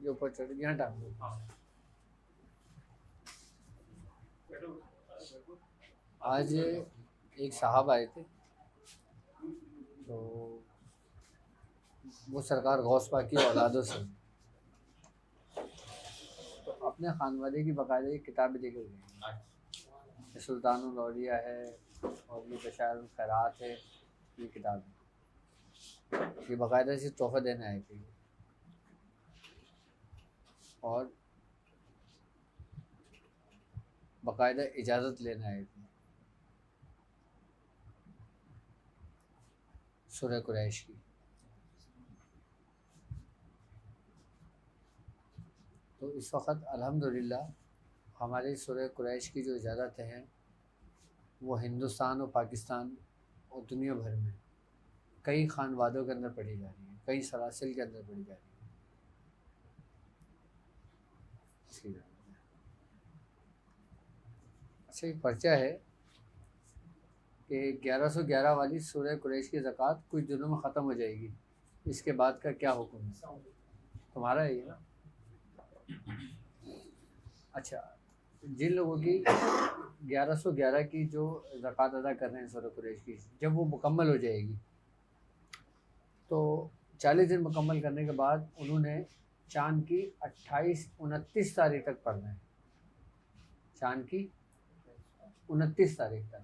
जो ऊपर चढ़ यहाँ टांग दो। आज एक साहब आए थे, तो वो सरकार गौस पाक की औलादों से, तो अपने खानवादे की बाकायदा किताबें लेकर गए। सुल्तानुल औलिया है और ये बशारुल खैरात है, ये किताब है। ये बाकायदा से तोहफा देने आए थे और बाकायदा इजाज़त लेने आए थे सूरह कुरैश की। तो इस वक्त अल्हम्दुलिल्लाह हमारे सूरह कुरैश की जो इजाज़त हैं वो हिंदुस्तान और पाकिस्तान और दुनिया भर में कई खानवादों के अंदर पढ़ी जा रही है, कई सलासिल के अंदर पढ़ी जा रही है। अच्छा, एक पर्चा है कि 1111 वाली सूरह कुरैश की ज़कात कुछ दिनों में ख़त्म हो जाएगी, इसके बाद का क्या हुक्म है? तुम्हारा है ये ना? अच्छा, जिन लोगों की 1111 की जो ज़कात अदा कर रहे हैं सूरह कुरैश की, जब वो मुकम्मल हो जाएगी तो 40 दिन मुकम्मल करने के बाद उन्होंने चाँद की 28-29 तारीख तक पढ़ना है। चाँद की 29 तारीख तक,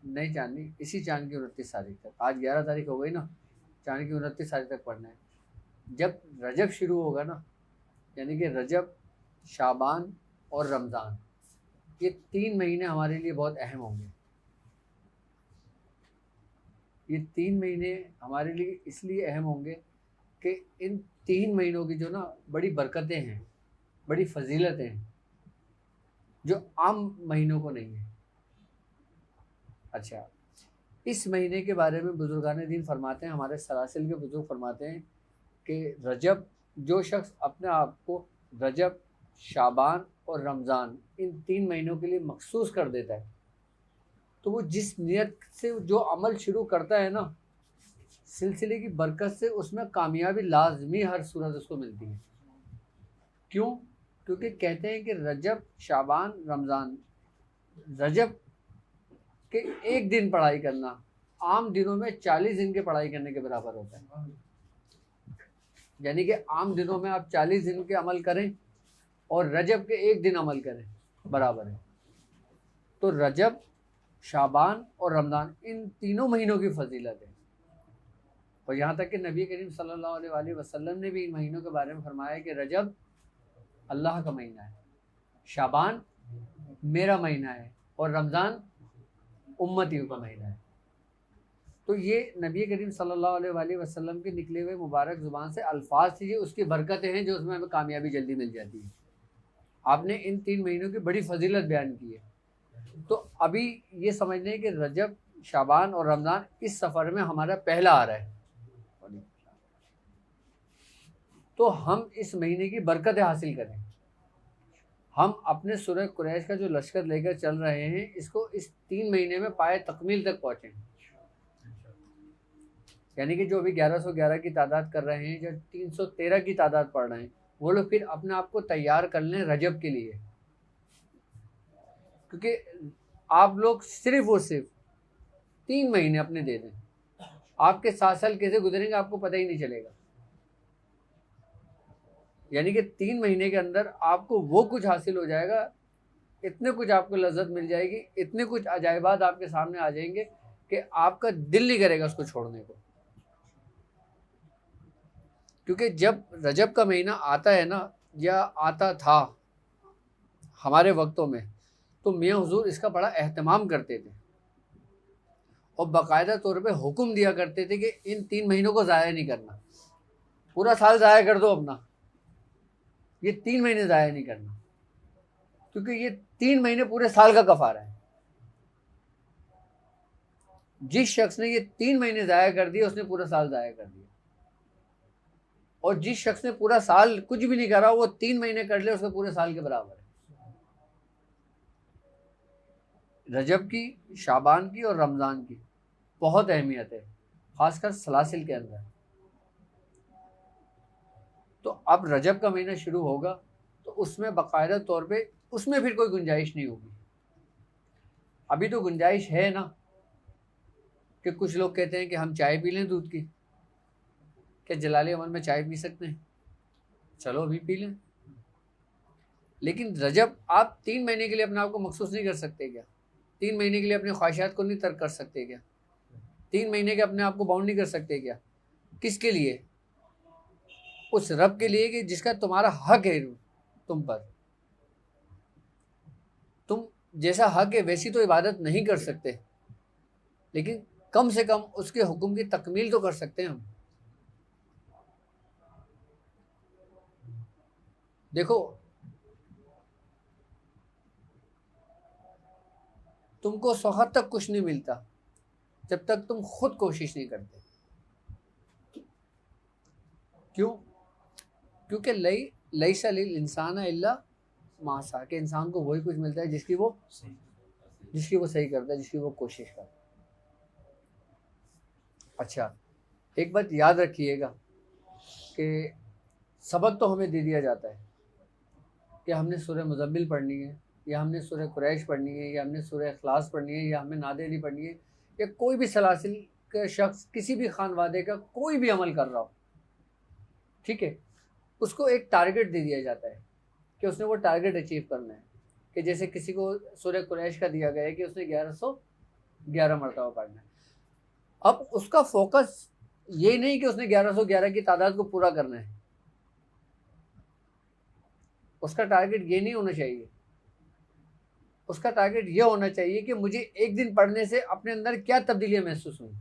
नहीं चाँदनी, इसी चाँद की 29 तारीख तक। आज 11 तारीख हो गई ना, चाँद की 29 तारीख तक पढ़ना है। जब रजब शुरू होगा ना, यानी कि रजब, शाबान और रमज़ान, ये 3 महीने हमारे लिए बहुत अहम होंगे। ये 3 महीने हमारे लिए इसलिए अहम होंगे कि इन 3 महीनों की जो ना बड़ी बरकतें हैं, बड़ी फजीलतें हैं, जो आम महीनों को नहीं है। अच्छा, इस महीने के बारे में बुजुर्गान दीन फरमाते हैं, हमारे सलासिल के बुजुर्ग फरमाते हैं कि रजब, जो शख्स अपने आप को रजब, शाबान और रमज़ान इन 3 महीनों के लिए मखसूस कर देता है, तो वो जिस नियत से जो अमल शुरू करता है ना, सिलसिले की बरकत से उसमें कामयाबी लाजमी हर सूरत उसको मिलती है। क्यों? क्योंकि कहते हैं कि रजब, शाबान, रमज़ान, रजब के एक दिन पढ़ाई करना आम दिनों में 40 दिन के पढ़ाई करने के बराबर होता है। यानी कि आम दिनों में आप 40 दिन के अमल करें और रजब के एक दिन अमल करें, बराबर है। तो रजब, शाबान और रमज़ान, इन तीनों महीनों की फजीलत है। और यहाँ तक कि नबी करीम सल्लल्लाहु अलैहि वसल्लम ने भी इन महीनों के बारे में फरमाया कि रजब अल्लाह का महीना है, शाबान मेरा महीना है और रमज़ान उम्मतियों का महीना है। तो ये नबी करीम सल्लल्लाहु अलैहि वसल्लम के निकले हुए मुबारक ज़ुबान से अल्फाज थी, ये उसकी बरकतें हैं जो उसमें हमें कामयाबी जल्दी मिल जाती है। आपने इन 3 महीनों की बड़ी फजीलत बयान की है। तो अभी ये समझने कि रजब, शाबान और रमज़ान इस सफ़र में हमारा पहला आ रहा है, तो हम इस महीने की बरकतें हासिल करें। हम अपने सूरह कुरैश का जो लश्कर लेकर चल रहे हैं, इसको इस 3 महीने में पाए तकमील तक पहुँचें। यानी कि जो अभी 1111 की तादाद कर रहे हैं, जो 313 की तादाद पढ़ रहे हैं, वो लोग फिर अपने आप को तैयार कर लें रजब के लिए। क्योंकि आप लोग सिर्फ और सिर्फ 3 महीने अपने दे दें, आपके 7 साल कैसे गुजरेंगे आपको पता ही नहीं चलेगा। यानी कि 3 महीने के अंदर आपको वो कुछ हासिल हो जाएगा, इतने कुछ आपको लज्जत मिल जाएगी, इतने कुछ अजायबात आपके सामने आ जाएंगे कि आपका दिल नहीं करेगा उसको छोड़ने को। क्योंकि जब रजब का महीना आता है ना, या आता था हमारे वक्तों में, तो मियाँ हुजूर इसका बड़ा एहतमाम करते थे और बाकायदा तौर पे हुक्म दिया करते थे कि इन 3 महीनों को ज़ाया नहीं करना, पूरा साल ज़ाया कर दो अपना, ये 3 महीने ज़ाया नहीं करना, क्योंकि ये 3 महीने पूरे साल का कफ़ारा है। जिस शख्स ने ये 3 महीने ज़ाया कर दिए, उसने पूरा साल ज़ाया कर दिया। और जिस शख्स ने पूरा साल कुछ भी नहीं करा, वो 3 महीने कर ले, उसके पूरे साल के बराबर है। रजब की, शाबान की और रमज़ान की बहुत अहमियत है, ख़ासकर सलासिल के अंदर। तो अब रजब का महीना शुरू होगा तो उसमें बाकायदा तौर पे उसमें फिर कोई गुंजाइश नहीं होगी। अभी तो गुंजाइश है ना कि कुछ लोग कहते हैं कि हम चाय पी लें दूध की, क्या जलाले अमल में चाय पी सकते हैं? चलो अभी पी लें। लेकिन रजब आप 3 महीने के लिए अपने आप को मखसूस नहीं कर सकते क्या? 3 महीने के लिए अपने ख्वाहिशात को नहीं तर्क कर सकते क्या? 3 महीने के अपने आप को बाउंड नहीं कर सकते क्या? किसके लिए? उस रब के लिए कि जिसका तुम्हारा हक है तुम पर। तुम जैसा हक है वैसी तो इबादत नहीं कर सकते, लेकिन कम से कम उसके हुक्म की तकमील तो कर सकते हैं हम। देखो, तुमको उस वक्त तक कुछ नहीं मिलता जब तक तुम खुद कोशिश नहीं करते। क्यों? क्योंकि लईसा लिल इंसान इल्ला मासा, के इंसान को वही कुछ मिलता है जिसकी वो सही करता है, जिसकी वो कोशिश करता है। अच्छा, एक बात याद रखिएगा कि सबक तो हमें दे दिया जाता है कि हमने सूरह मुज़म्मिल पढ़नी है, या हमने सूरह कुरैश पढ़नी है, या हमने सूरह इखलास पढ़नी है, या हमें नादेली पढ़नी है, या कोई भी सलासिल का शख्स किसी भी खानवादे का कोई भी अमल कर रहा हो, ठीक है, उसको एक टारगेट दे दिया जाता है कि उसने वो टारगेट अचीव करना है। कि जैसे किसी को सूरह कुरैश का दिया गया है कि उसने 1111 मरतबा पढ़ना है। अब उसका फोकस ये नहीं कि उसने 1111 की तादाद को पूरा करना है, उसका टारगेट ये नहीं होना चाहिए। उसका टारगेट ये होना चाहिए कि मुझे एक दिन पढ़ने से अपने अंदर क्या तब्दीलियां महसूस हुई।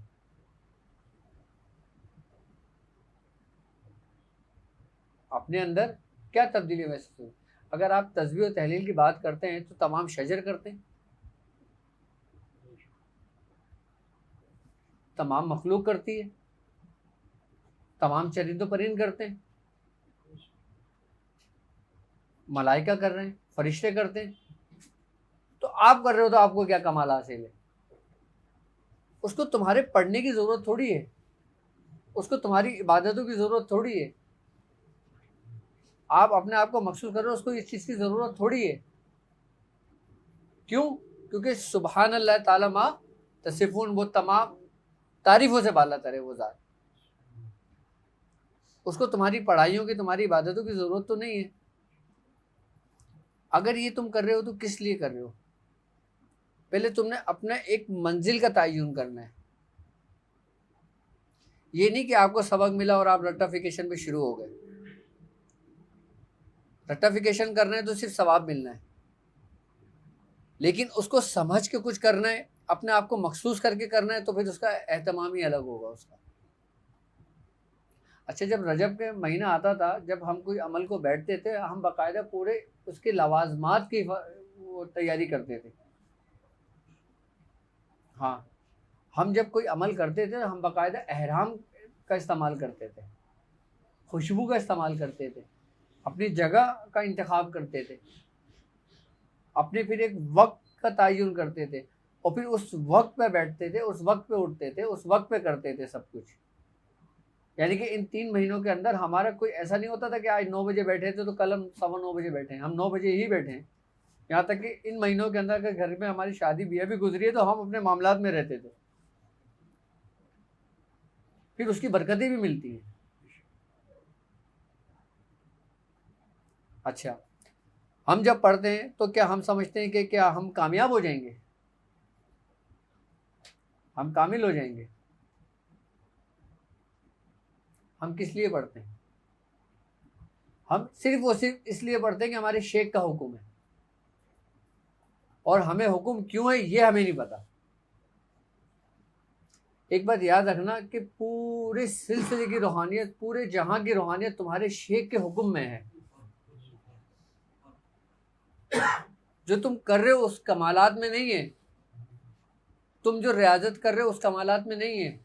अपने अंदर क्या तब्दीली महसूस हुई। अगर आप तस्बीह और तहलील की बात करते हैं तो तमाम शजर करते हैं, तमाम मखलूक करती है, तमाम चरिंदो परिंद करते हैं, मलाइका कर रहे हैं, फरिश्ते करते हैं। तो आप कर रहे हो तो आपको क्या कमाल हासिल है? उसको तुम्हारे पढ़ने की ज़रूरत थोड़ी है, उसको तुम्हारी इबादतों की ज़रूरत थोड़ी है। आप अपने आप को मखसूस कर रहे हो, उसको इस चीज़ की ज़रूरत थोड़ी है। क्यों? क्योंकि सुबहान अल्लाह ताला मा तसिफून, वो तमाम तारीफ़ों से बाला तरे वो ज़ात। उसको तुम्हारी पढ़ाइयों की, तुम्हारी इबादतों की ज़रूरत तो नहीं है। अगर ये तुम कर रहे हो तो किस लिए कर रहे हो? पहले तुमने अपना एक मंजिल का तयन करना है। ये नहीं कि आपको सबक मिला और आप रट्टाफिकेशन पे शुरू हो गए। रट्टाफिकेशन करना है तो सिर्फ सवाब मिलना है, लेकिन उसको समझ के कुछ करना है, अपने आप को मखसूस करके करना है, तो फिर उसका एहतमाम ही अलग होगा उसका। अच्छा, जब रजब के महीना आता था, जब हम कोई अमल को बैठते थे, हम बाकायदा पूरे उसके लवाजमात की वो तैयारी करते थे। हाँ, हम जब कोई अमल करते थे हम बाकायदा एहराम का इस्तेमाल करते थे, खुशबू का इस्तेमाल करते थे, अपनी जगह का इंतखाब करते थे, अपने फिर एक वक्त का तयन करते थे, और फिर उस वक्त पे बैठते थे, उस वक्त पे उठते थे, उस वक्त पे करते थे सब कुछ। यानी कि इन 3 महीनों के अंदर हमारा कोई ऐसा नहीं होता था कि आज 9 बजे बैठे थे तो कल हम 9:15 बजे बैठे हैं। हम 9 बजे ही बैठे हैं। यहाँ तक कि इन महीनों के अंदर अगर घर में हमारी शादी ब्याह भी गुजरी है तो हम अपने मामलात में रहते थे, फिर उसकी बरकतें भी मिलती हैं। अच्छा, हम जब पढ़ते हैं तो क्या हम समझते हैं कि क्या हम कामयाब हो जाएंगे, हम कामिल हो जाएंगे? हम किस लिए पढ़ते हैं? हम सिर्फ इसलिए पढ़ते हैं कि हमारे शेख का हुक्म है, और हमें हुक्म क्यों है ये हमें नहीं पता। एक बात याद रखना कि पूरे सिलसिले की रूहानियत, पूरे जहां की रूहानियत तुम्हारे शेख के हुक्म में है। जो तुम कर रहे हो उस कमालात में नहीं है, तुम जो रियाजत कर रहे हो उस कमालात में नहीं है,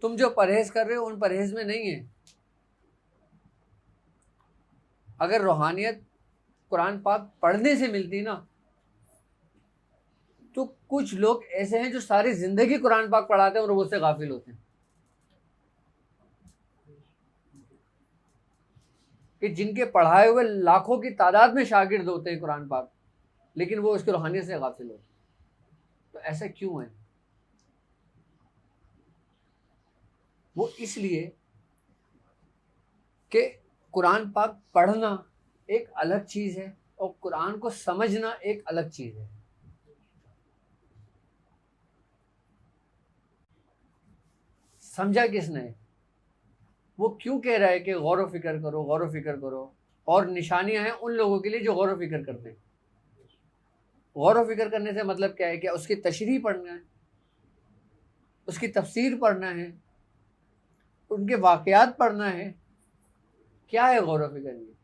तुम जो परहेज कर रहे हो उन परहेज में नहीं है। अगर रूहानियत कुरान पाक पढ़ने से मिलती ना, तो कुछ लोग ऐसे हैं जो सारी जिंदगी कुरान पाक पढ़ाते हैं और वो उससे गाफिल होते हैं। कि जिनके पढ़ाए हुए लाखों की तादाद में शागिर्द होते हैं कुरान पाक, लेकिन वो उसकी रूहानियत से गाफिल होते हैं। तो ऐसा क्यों है? वो इसलिए कि कुरान पाक पढ़ना एक अलग चीज़ है और कुरान को समझना एक अलग चीज़ है। समझा किसने? वो क्यों कह रहा है कि गौर व फिक्र करो, गौर व फिक्र करो, और निशानियां हैं उन लोगों के लिए जो गौर व फिक्र करते हैं। गौर व फिक्र करने से मतलब क्या है? कि उसकी तशरीह पढ़ना है, उसकी तफसीर पढ़ना है, उनके वाक़यात पढ़ना है। क्या है गौर व फिक्र? ये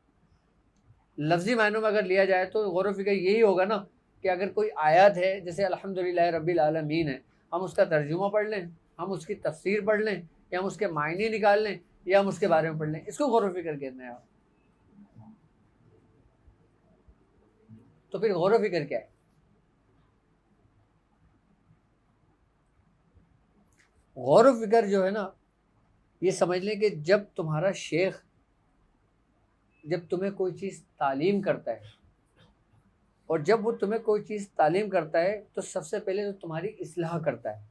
लफ्ज़ी मायनों में अगर लिया जाए तो गौर व फिक्र यही होगा ना कि अगर कोई आयत है, जैसे अल्हम्दुलिल्लाह रब्बिल आलमीन है, हम उसका तर्जुमा पढ़ लें, हम उसकी तफसीर पढ़ लें, या हम उसके मायने निकाल लें, या हम उसके बारे में पढ़ लें, इसको गौर व फिक्र कहते हैं आप। तो फिर गौर व फिक्र क्या है? गौर व फिक्र जो है ना, ये समझ लें कि जब तुम्हारा शेख जब तुम्हें कोई चीज़ तालीम करता है, और जब वो तुम्हें कोई चीज़ तालीम करता है तो सबसे पहले तो तुम्हारी इस्लाह करता है।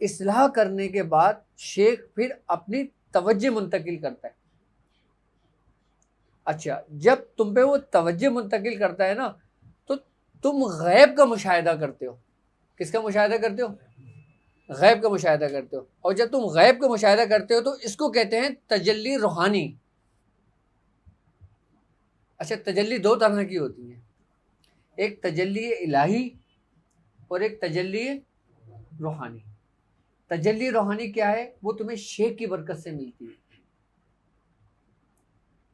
इस्लाह करने के बाद शेख फिर अपनी तवज्जो मुंतकिल करता है। अच्छा, जब तुम पे वो तवज्जो मुंतकिल करता है ना, तो तुम गैब का मुशाहिदा करते हो। किसका मुशाहिदा करते हो? गैब का मुशाहिदा करते हो। और जब तुम गैब का मुशाहिदा करते हो तो इसको कहते हैं तजल्ली रूहानी। अच्छा, तजल्ली दो तरह की होती है, एक तजल्ली इलाही और एक तजल्ली रूहानी। तजल्ली रूहानी क्या है? वो तुम्हें शेख की बरकत से मिलती है।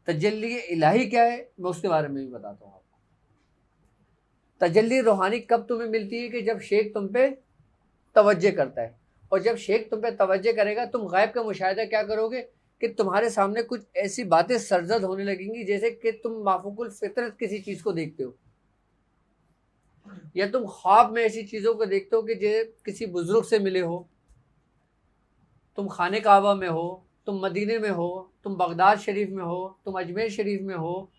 तजल्ली इलाही क्या है, मैं उसके बारे में भी बताता हूँ आपको। तजल्ली रूहानी कब तुम्हें मिलती है? कि जब शेख तुम पे तवज्जो करता है, और जब शेख तुम पे तवज्जो करेगा, तुम गैब का मुशाहिदा क्या करोगे? कि तुम्हारे सामने कुछ ऐसी बातें सरजद होने लगेंगी जैसे कि तुम माफूकुल फितरत किसी चीज़ को देखते हो, या तुम ख्वाब में ऐसी चीज़ों को देखते हो कि जैसे किसी बुजुर्ग से मिले हो, तुम खाने काबा में हो, तुम मदीने में हो, तुम बगदाद शरीफ में हो, तुम अजमेर शरीफ में हो,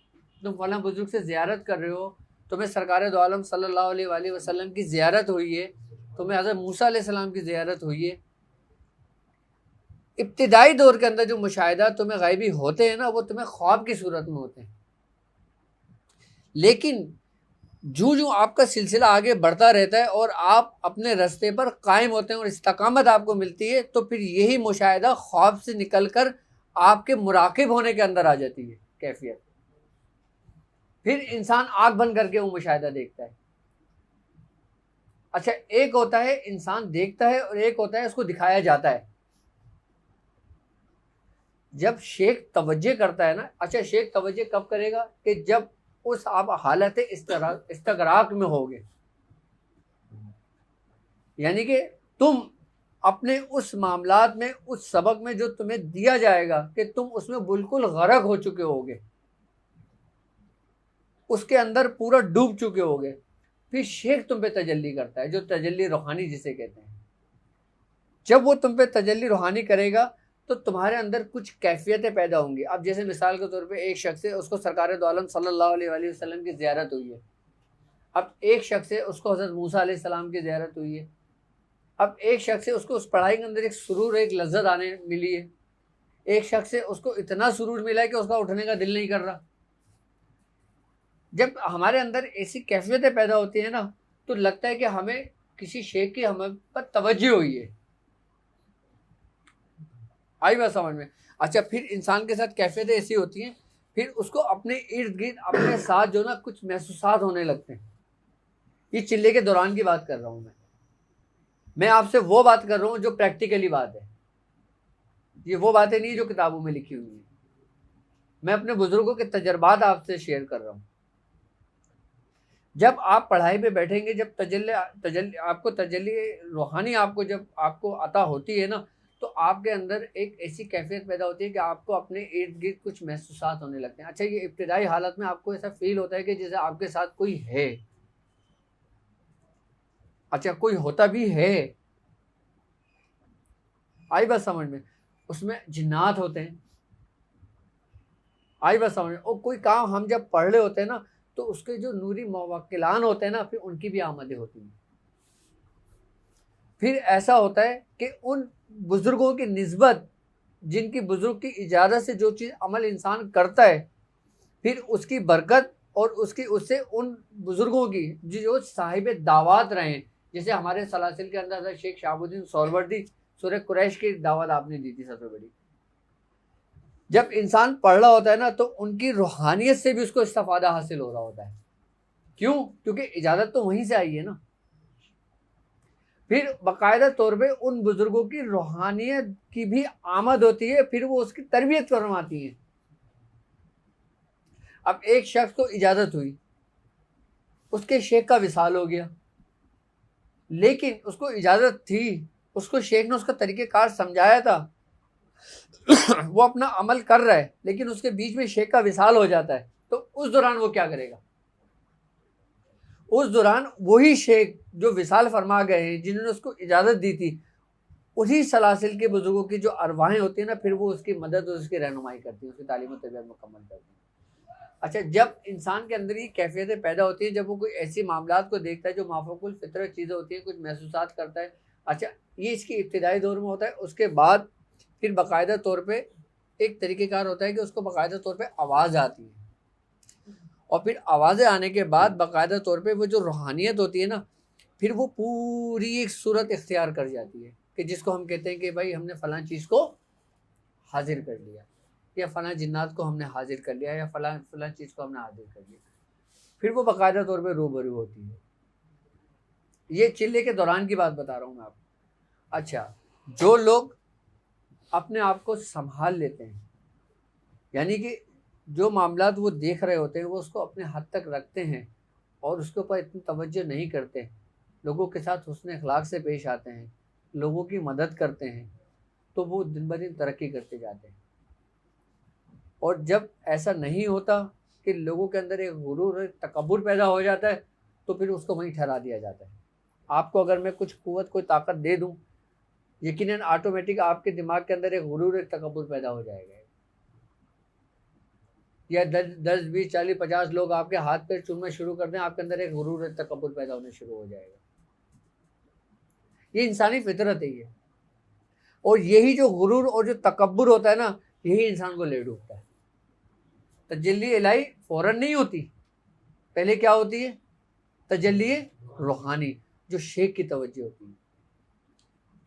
तुम फलां बुजुर्ग से ज़ियारत कर रहे हो, तुम्हें सरकार दो आलम सल्लल्लाहु अलैहि वसल्लम की ज़ियारत हुई है, तुम्हें हज़रत मूसा अलैहिस्सलाम की ज़ियारत हुई है। इब्तिदाई दौर के अंदर जो मुशाहिदा तुम्हें गायबी होते हैं ना, वो तुम्हें ख्वाब की सूरत में होते हैं। लेकिन जो जो आपका सिलसिला आगे बढ़ता रहता है और आप अपने रास्ते पर कायम होते हैं और इस्तकामत आपको मिलती है, तो फिर यही मुशाहिदा ख्वाब से निकलकर आपके मुराकिब होने के अंदर आ जाती है कैफियत। फिर इंसान आँख बंद करके वो मुशाहिदा देखता है। अच्छा, एक होता है इंसान देखता है और एक होता है उसको दिखाया जाता है। जब शेख तवज्जो करता है ना, अच्छा शेख तवज्जो कब करेगा? कि जब उस आप हालत इस्तगराक में होगे, यानी कि तुम अपने उस मामलात में, उस सबक में जो तुम्हें दिया जाएगा, कि तुम उसमें बिल्कुल गर्क हो चुके होगे, उसके अंदर पूरा डूब चुके होगे, फिर शेख तुम पे तजल्ली करता है, जो तजल्ली रूहानी जिसे कहते हैं। जब वो तुम पे तजल्ली रूहानी करेगा तो तुम्हारे अंदर कुछ कैफियतें पैदा होंगी। अब जैसे मिसाल के तौर पे एक शख्स है, उसको सरकार दो आलम सल्लल्लाहु अलैहि वसल्लम की ज़ियारत हुई है। अब एक शख्स है, उसको हज़रत मूसा अलैहिस्सलाम की ज़ियारत हुई है। अब एक शख्स है, उसको उस पढ़ाई के अंदर एक सुरूर, एक लज्जत आने मिली है। एक शख्स है, उसको इतना सुरूर मिला है कि उसका उठने का दिल नहीं कर रहा। जब हमारे अंदर ऐसी कैफियतें पैदा होती हैं ना, तो लगता है कि हमें किसी शेख की हम पर तवज्जो हुई है। आई बात समझ में? अच्छा, फिर इंसान के साथ कैफियतें ऐसी होती हैं, फिर उसको अपने इर्द गिर्द, अपने साथ जो ना कुछ महसूसात होने लगते हैं। ये चिल्ले के दौरान की बात कर रहा हूँ मैं आपसे वो बात कर रहा हूँ जो प्रैक्टिकली बात है। ये वो बातें नहीं जो किताबों में लिखी हुई है। मैं अपने बुजुर्गों के तजर्बात आपसे शेयर कर रहा हूँ। जब आप पढ़ाई पे बैठेंगे, जब तजल्ली रूहानी आपको जब आपको अता होती है ना, तो आपके अंदर एक ऐसी कैफियत पैदा होती है कि आपको अपने इर्द गिर्द कुछ महसूसात होने लगते हैं। अच्छा, ये इब्तिदाई हालत में आपको ऐसा फील होता है कि जैसे आपके साथ कोई है। अच्छा, कोई होता भी है। आई बात समझ में? उसमें जिन्नात होते हैं। आई बस समझ। और कोई काम हम जब पढ़ रहे होते हैं ना, तो उसके जो नूरी मवक्किलान होते हैं ना, फिर उनकी भी आमदें होती हैं। फिर ऐसा होता है कि उन बुजुर्गों की निस्बत, जिनकी बुजुर्ग की इजाज़त से जो चीज़ अमल इंसान करता है, फिर उसकी बरकत और उसकी उससे उन बुजुर्गों की जो साहिब दावत रहे हैं, जैसे हमारे सलासिल के अंदर था शेख शहाबुद्दीन सोहरावर्दी, सूरह कुरैश की दावत आपने दी थी सबसे बड़ी। जब इंसान पढ़ रहा होता है ना, तो उनकी रूहानियत से भी उसको इस्तिफादा हासिल हो रहा होता है। क्यों? क्योंकि इजाज़त तो वहीं से आई है ना। फिर बाकायदा तौर पे उन बुजुर्गों की रूहानियत की भी आमद होती है, फिर वो उसकी तरबियत करवाती है। अब एक शख्स को इजाज़त हुई, उसके शेख का विसाल हो गया, लेकिन उसको इजाज़त थी, उसको शेख ने उसका तरीक़ेकार समझाया था, वो अपना अमल कर रहा है, लेकिन उसके बीच में शेख का विसाल हो जाता है, तो उस दौरान वो क्या करेगा? उस दौरान वही शेख जो विसाल फरमा गए हैं, जिन्होंने उसको इजाज़त दी थी, उसी सलासिल के बुजुर्गों की जो अरवाहें होती हैं ना, फिर वो उसकी मदद और उसकी रहनुमाई करती हैं, उसकी तालीम और तरबियत मुकम्मल करती हैं। अच्छा, जब इंसान के अंदर ये कैफियतें पैदा होती हैं, जब वो कोई ऐसी मामलात को देखता है जो माफ़ूकुल फितरत चीज़ें होती हैं, कुछ महसूसात करता है। अच्छा, ये इसकी इब्तिदाई दौर में होता है। उसके बाद फिर बाकायदा तौर पे एक तरीक़ेकार होता है कि उसको बाकायदा तौर पे आवाज़ आती है, और फिर आवाज़ें आने के बाद बाकायदा तौर पे वो जो रूहानियत होती है ना, फिर वो पूरी एक सूरत इख्तियार कर जाती है कि जिसको हम कहते हैं कि भाई हमने फ़लाँ चीज़ को हाजिर कर लिया, या फ़लाँ जिन्नात को हमने हाजिर कर लिया, या फ़लाँ चीज़ को हमने हाजिर कर लिया। फिर वो बाकायदा तौर पे रूबरू होती है। ये चिल्ले के दौरान की बात बता रहा हूँ मैं आपको। अच्छा, जो लोग अपने आप को संभाल लेते हैं, यानी कि जो मामलात वो देख रहे होते हैं वो उसको अपने हद तक रखते हैं और उसके ऊपर इतनी तवज्जो नहीं करते, लोगों के साथ हुस्न अखलाक से पेश आते हैं, लोगों की मदद करते हैं, तो वो दिन ब दिन तरक्की करते जाते हैं। और जब ऐसा नहीं होता कि लोगों के अंदर एक गुरूर, एक तकब्बुर पैदा हो जाता है, तो फिर उसको वहीं ठहरा दिया जाता है। आपको अगर मैं कुछ क़ुव्वत, कोई ताकत दे दूँ, यकीनन ऑटोमेटिक आपके दिमाग के अंदर एक गुरूर, एक तकब्बुर पैदा हो जाएगा। या 10 20 40 50 लोग आपके हाथ पैर चूमना शुरू कर दें, आपके अंदर एक गुरूर, एक तकब्बुर पैदा होने शुरू हो जाएगा। ये इंसानी फितरत है ये। और यही जो गुरूर और जो तकब्बुर होता है ना, यही इंसान को ले डूबता है। तजल्ली इलाही फ़ौरन नहीं होती, पहले क्या होती है? तजल्ली रूहानी, जो शेख की तवज्जो होती है।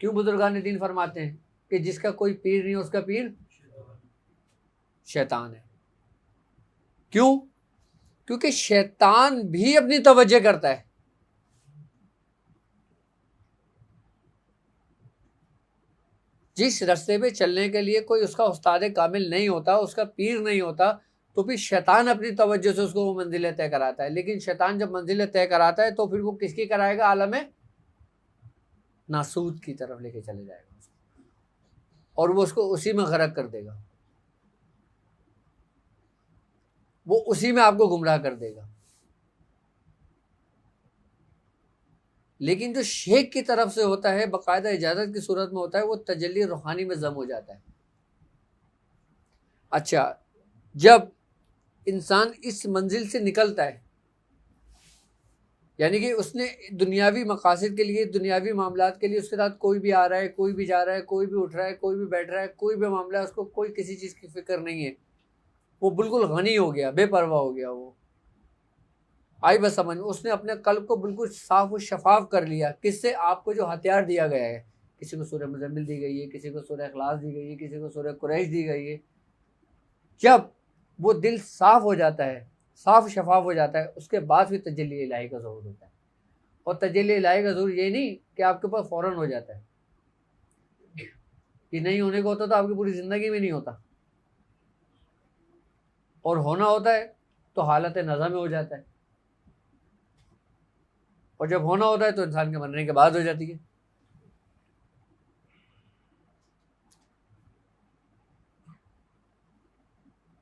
क्यों बुजुर्गान दीन फरमाते हैं कि जिसका कोई पीर नहीं, उसका पीर शैतान है। क्यों? क्योंकि शैतान भी अपनी तवज्जो करता है। जिस रास्ते पे चलने के लिए कोई उसका उस्ताद कामिल नहीं होता, उसका पीर नहीं होता, तो फिर शैतान अपनी तवज्जो से उसको वो मंजिलें तय कराता है। लेकिन शैतान जब मंजिलें तय कराता है, तो फिर वो किसकी कराएगा? आलम नासूद की तरफ लेके चले जाएगा उसको, और वो उसको उसी में गरक कर देगा, वो उसी में आपको गुमराह कर देगा। लेकिन जो शेख की तरफ से होता है, बाकायदा इजाज़त की सूरत में होता है, वो तजल्ली रूहानी में जम हो जाता है। अच्छा, जब इंसान इस मंजिल से निकलता है, यानी कि उसने दुनियावी मकासद के लिए, दुनियावी मामलात के लिए उसके साथ कोई भी आ रहा है, कोई भी जा रहा है, कोई भी उठ रहा है, कोई भी बैठ रहा है, कोई भी मामला है, उसको कोई किसी चीज़ की फ़िक्र नहीं है, वो बिल्कुल गनी हो गया, बेपरवाह हो गया। वो आई बस समझ में, उसने अपने कल्ब को बिल्कुल साफ और शफाफ कर लिया। किससे? आपको जो हथियार दिया गया है, किसी को सूरह मुज़म्मिल दी गई है, किसी को सूरह इखलास दी गई है, किसी को सूरह कुरैश दी गई है। जब वो दिल साफ हो जाता है, साफ शफाफ हो जाता है, उसके बाद फिर तजल्ली इलाही का ज़हूर होता है। और तजल्ली इलाही का ज़हूर ये नहीं कि आपके पास फ़ौरन हो जाता है, कि नहीं होने को होता तो आपकी पूरी ज़िंदगी में नहीं होता, और होना होता है तो हालत नज़ा में हो जाता है, और जब होना होता है तो इंसान के मरने के बाद हो जाती है।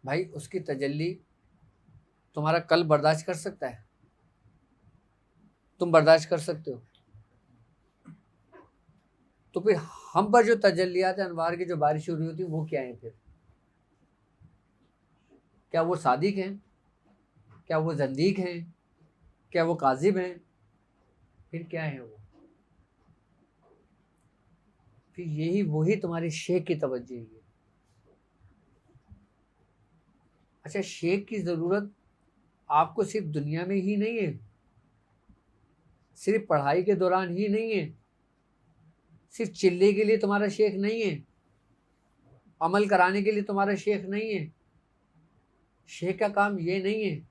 भाई, उसकी तजल्ली तुम्हारा कल्ब बर्दाश्त कर सकता है? तुम बर्दाश्त कर सकते हो? तो फिर हम पर जो तजल्लियात अनवार की जो बारिश हो रही होती है, वो क्या है फिर? क्या वो सादिक हैं? क्या वो जंदीक हैं? क्या वो काजिब हैं? फिर क्या है वो? फिर यही वही तुम्हारी शेख की तवज्जो है। अच्छा, शेख की ज़रूरत आपको सिर्फ दुनिया में ही नहीं है, सिर्फ पढ़ाई के दौरान ही नहीं है, सिर्फ चिल्ले के लिए तुम्हारा शेख नहीं है, अमल कराने के लिए तुम्हारा शेख नहीं है। शेख का काम ये नहीं है।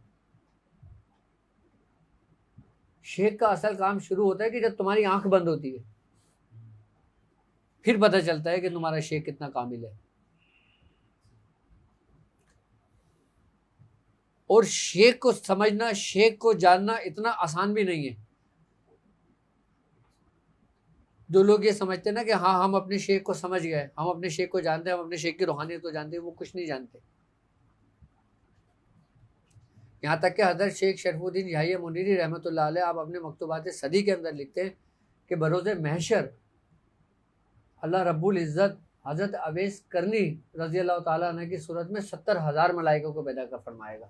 शेख का असल काम शुरू होता है कि जब तुम्हारी आंख बंद होती है, फिर पता चलता है कि तुम्हारा शेख कितना कामिल है। और शेख को समझना, शेख को जानना इतना आसान भी नहीं है। जो लोग ये समझते हैं ना कि हाँ हम अपने शेख को समझ गए, हम अपने शेख को जानते हैं, हम अपने शेख की रूहानियत को जानते हैं, वो कुछ नहीं जानते। यहाँ तक कि हज़रत शेख शरफुद्दीन याहिया मुनीरी रहमतुल्लाह अलैह आप अपने मकतूबात सदी के अंदर लिखते हैं कि बरोज़े महशर अल्लाह रब्बुल इज़्ज़त हज़रत अवैस करनी रज़ी अल्लाह ताला अन्हु की सूरत में 70,000 मलाइकों को पैदा कर फरमाएगा।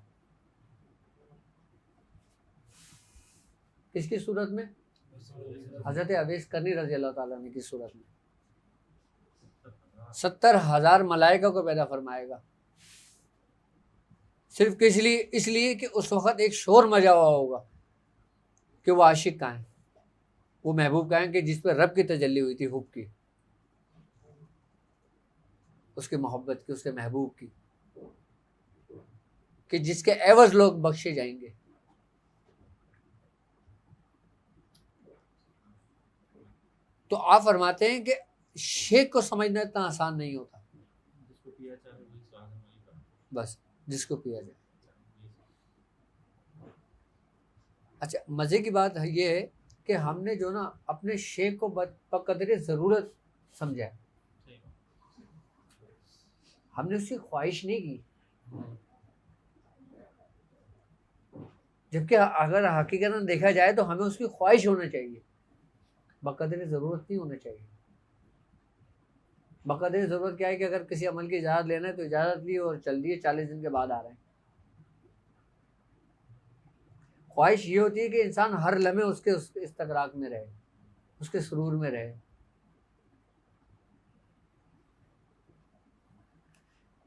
किसकी सूरत में? हज़रत अवैस करनी रज़ी अल्लाह ताला अन्हु की सूरत में 70,000 मलाइका को पैदा फरमाएगा। सिर्फ किस लिए? इसलिए कि उस वक़्त एक शोर मचा हुआ होगा कि वो आशिक कहाँ है, वो महबूब कहाँ है कि जिस पर रब की तजल्ली हुई थी, हुब की, उसके मोहब्बत की, उसके महबूब की, कि जिसके एवज़ लोग बख्शे जाएंगे। तो आप फरमाते हैं कि शेख को समझना इतना आसान नहीं होता। बस जिसको पिया जाए। अच्छा, मज़े की बात ये है कि हमने जो ना अपने शेख को बकदरे ज़रूरत समझा है, हमने उसकी ख्वाहिश नहीं की। जबकि अगर हकीकत देखा जाए तो हमें उसकी ख्वाहिश होना चाहिए, बकदरे ज़रूरत नहीं होना चाहिए। बकदरे ज़रूरत क्या है कि अगर किसी अमल की इजाज़त लेना है तो इजाज़त ली और चल दिए, 40 दिन के बाद आ रहे हैं। ख्वाहिश ये होती है कि इंसान हर लम्हे उसके इस्तगराक में रहे, उसके सुरूर में रहे।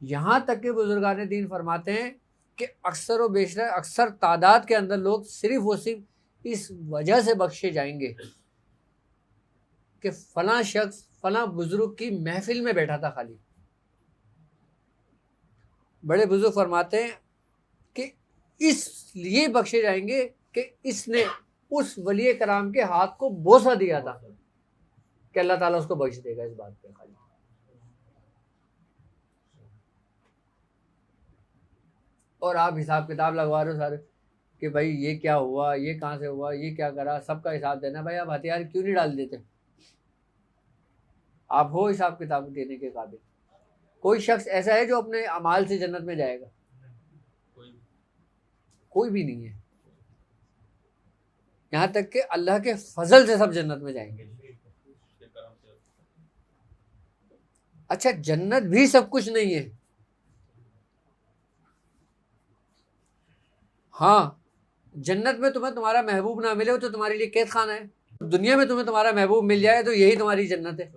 यहाँ तक के बुजुर्गान दीन फरमाते हैं कि अक्सर व बेशतर अक्सर तादाद के अंदर लोग सिर्फ वो सिर्फ इस वजह से बख्शे जाएंगे कि फलां शख्स फलां बुजुर्ग की महफिल में बैठा था। खाली बड़े बुजुर्ग फरमाते हैं कि इसलिए बख्शे जाएंगे कि इसने उस वली कराम के हाथ को बोसा दिया था कि अल्लाह ताला उसको बख्श देगा। इस बात पे खाली और आप हिसाब किताब लगवा रहे हो सारे कि भाई ये क्या हुआ, ये कहाँ से हुआ, ये क्या करा, सबका हिसाब देना। भाई आप हथियार क्यों नहीं डाल देते? आप हो हिसाब किताब देने के काबिल? कोई शख्स ऐसा है जो अपने अमाल से जन्नत में जाएगा? कोई भी नहीं है। यहाँ तक कि अल्लाह के फजल से सब जन्नत में जाएंगे। अच्छा, जन्नत भी सब कुछ नहीं है। हाँ, जन्नत में तुम्हें तुम्हारा महबूब ना मिले तो तुम्हारे लिए कैद खाना है। दुनिया में तुम्हें तुम्हारा महबूब मिल जाए तो यही तुम्हारी जन्नत है।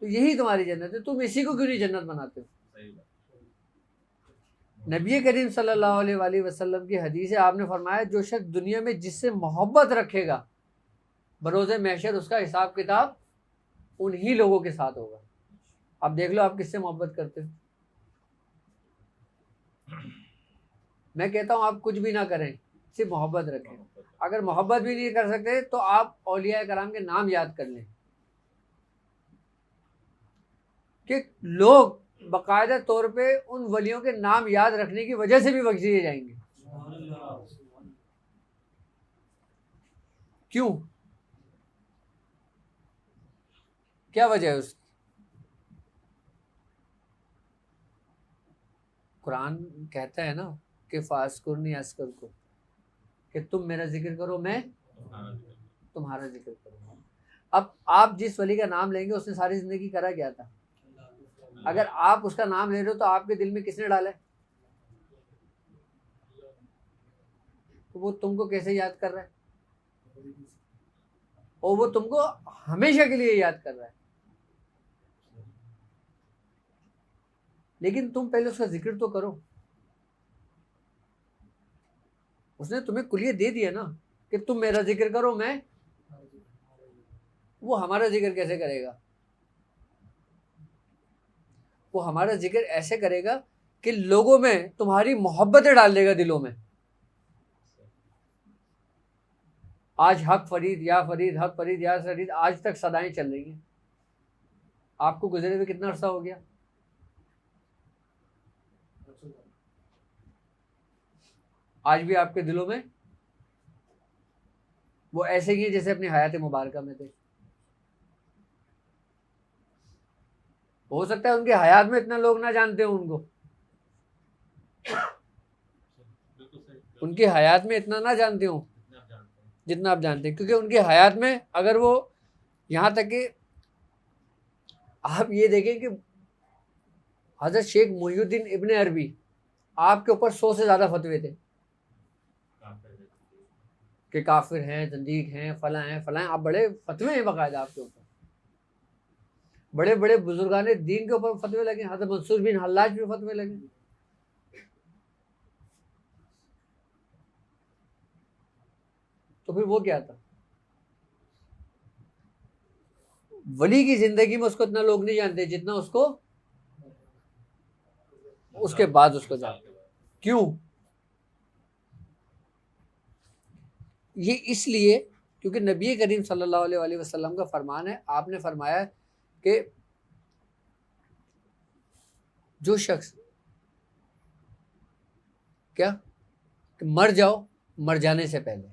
तो यही तुम्हारी जन्नत है। तुम इसी को क्यों नहीं जन्नत बनाते हो? नबी करीम सल्लल्लाहु अलैहि वसल्लम की हदीस है, आपने फरमाया जो शख्स दुनिया में जिससे मोहब्बत रखेगा बरोज़े महशर उसका हिसाब किताब उन्हीं लोगों के साथ होगा। अब देख लो आप किससे मोहब्बत करते हो। मैं कहता हूँ आप कुछ भी ना करें, सिर्फ मोहब्बत रखें। अगर मोहब्बत भी नहीं कर सकते तो आप औलिया कराम के नाम याद कर लें कि लोग बाकायदा तौर पे उन वलियों के नाम याद रखने की वजह से भी बख्श दिए जाएंगे। क्यों? क्या वजह है उसकी? कुरान कहता है ना कि फास्कुरनी अस्कर को, कि तुम मेरा जिक्र करो मैं तुम्हारा जिक्र करूंगा। अब आप जिस वली का नाम लेंगे उसने सारी जिंदगी करा क्या था? अगर आप उसका नाम ले रहे हो तो आपके दिल में किसने डाला है? तो वो तुमको कैसे याद कर रहा है? और वो तुमको हमेशा के लिए याद कर रहा है। लेकिन तुम पहले उसका जिक्र तो करो। उसने तुम्हें कुलियत दे दिया ना कि तुम मेरा जिक्र करो, मैं, वो हमारा जिक्र कैसे करेगा? वो हमारा जिक्र ऐसे करेगा कि लोगों में तुम्हारी मोहब्बतें डाल देगा दिलों में। आज हक फरीद या फरीद, हक फरीद या फरीद, आज तक सदाएं चल रही हैं। आपको गुजरे हुए कितना अरसा हो गया? आज भी आपके दिलों में वो ऐसे ही है जैसे अपनी हयात मुबारका में थे। हो सकता है उनके हयात में इतना लोग ना जानते हो उनको, उनकी हयात में इतना ना जानते हो जितना आप जानते हैं, क्योंकि उनकी हयात में अगर वो, यहाँ तक कि आप ये देखें कि हजरत शेख मुहिउद्दीन इब्ने अरबी, आपके ऊपर 100 से ज़्यादा फतवे थे कि काफिर हैं, जंदीक हैं, फला हैं फला हैं। आप बड़े फतवे हैं बाकायदा आपके ऊपर। बड़े बड़े बुजुर्गाने दीन के ऊपर फतवे लगे, हजरत मंसूर बिन हल्लाज पे फतवे लगे। तो फिर वो क्या था? वली की जिंदगी में उसको इतना लोग नहीं जानते जितना उसको उसके बाद उसको जानते। क्यों? ये इसलिए क्योंकि नबी करीम सल्लल्लाहु अलैहि वसल्लम का फरमान है, आपने फरमाया कि जो शख्स क्या कि मर जाओ मर जाने से पहले,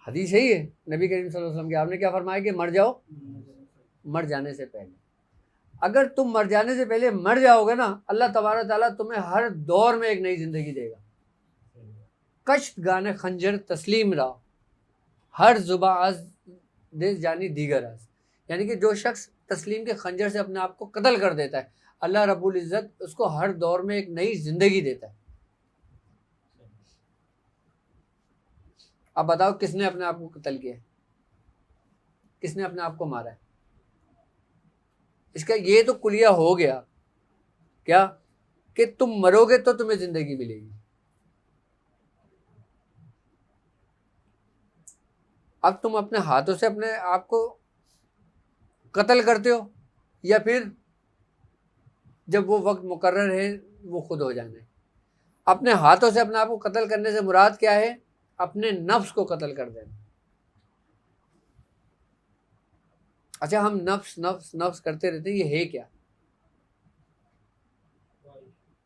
हदीस है ये नबी करीम सल्लल्लाहु अलैहि वसल्लम की, आपने क्या फरमाया कि मर जाओ मर जाने से पहले। अगर तुम मर जाने से पहले मर जाओगे ना, अल्लाह तबारक ताला तुम्हें हर दौर में एक नई जिंदगी देगा। कश्त गाने खंजर तस्लीम रहा, हर जुबा आज दे जानी दीगर आज। यानी कि जो शख्स तस्लीम के खंजर से अपने आप को कत्ल कर देता है, अल्लाह रब्बुल इज़्ज़त उसको हर दौर में एक नई जिंदगी देता है। अब बताओ किसने अपने आप को कत्ल किया? किसने अपने आप को मारा है? इसका ये तो कुलिया हो गया क्या कि तुम मरोगे तो तुम्हें जिंदगी मिलेगी। अब तुम अपने हाथों से अपने आप को कत्ल करते हो या फिर जब वो वक्त मुकर्रर है वो खुद हो जाना है। अपने हाथों से अपने आप को कत्ल करने से मुराद क्या है? अपने नफ्स को कत्ल कर देना। अच्छा, हम नफ्स नफ्स नफ्स करते रहते हैं, ये है क्या?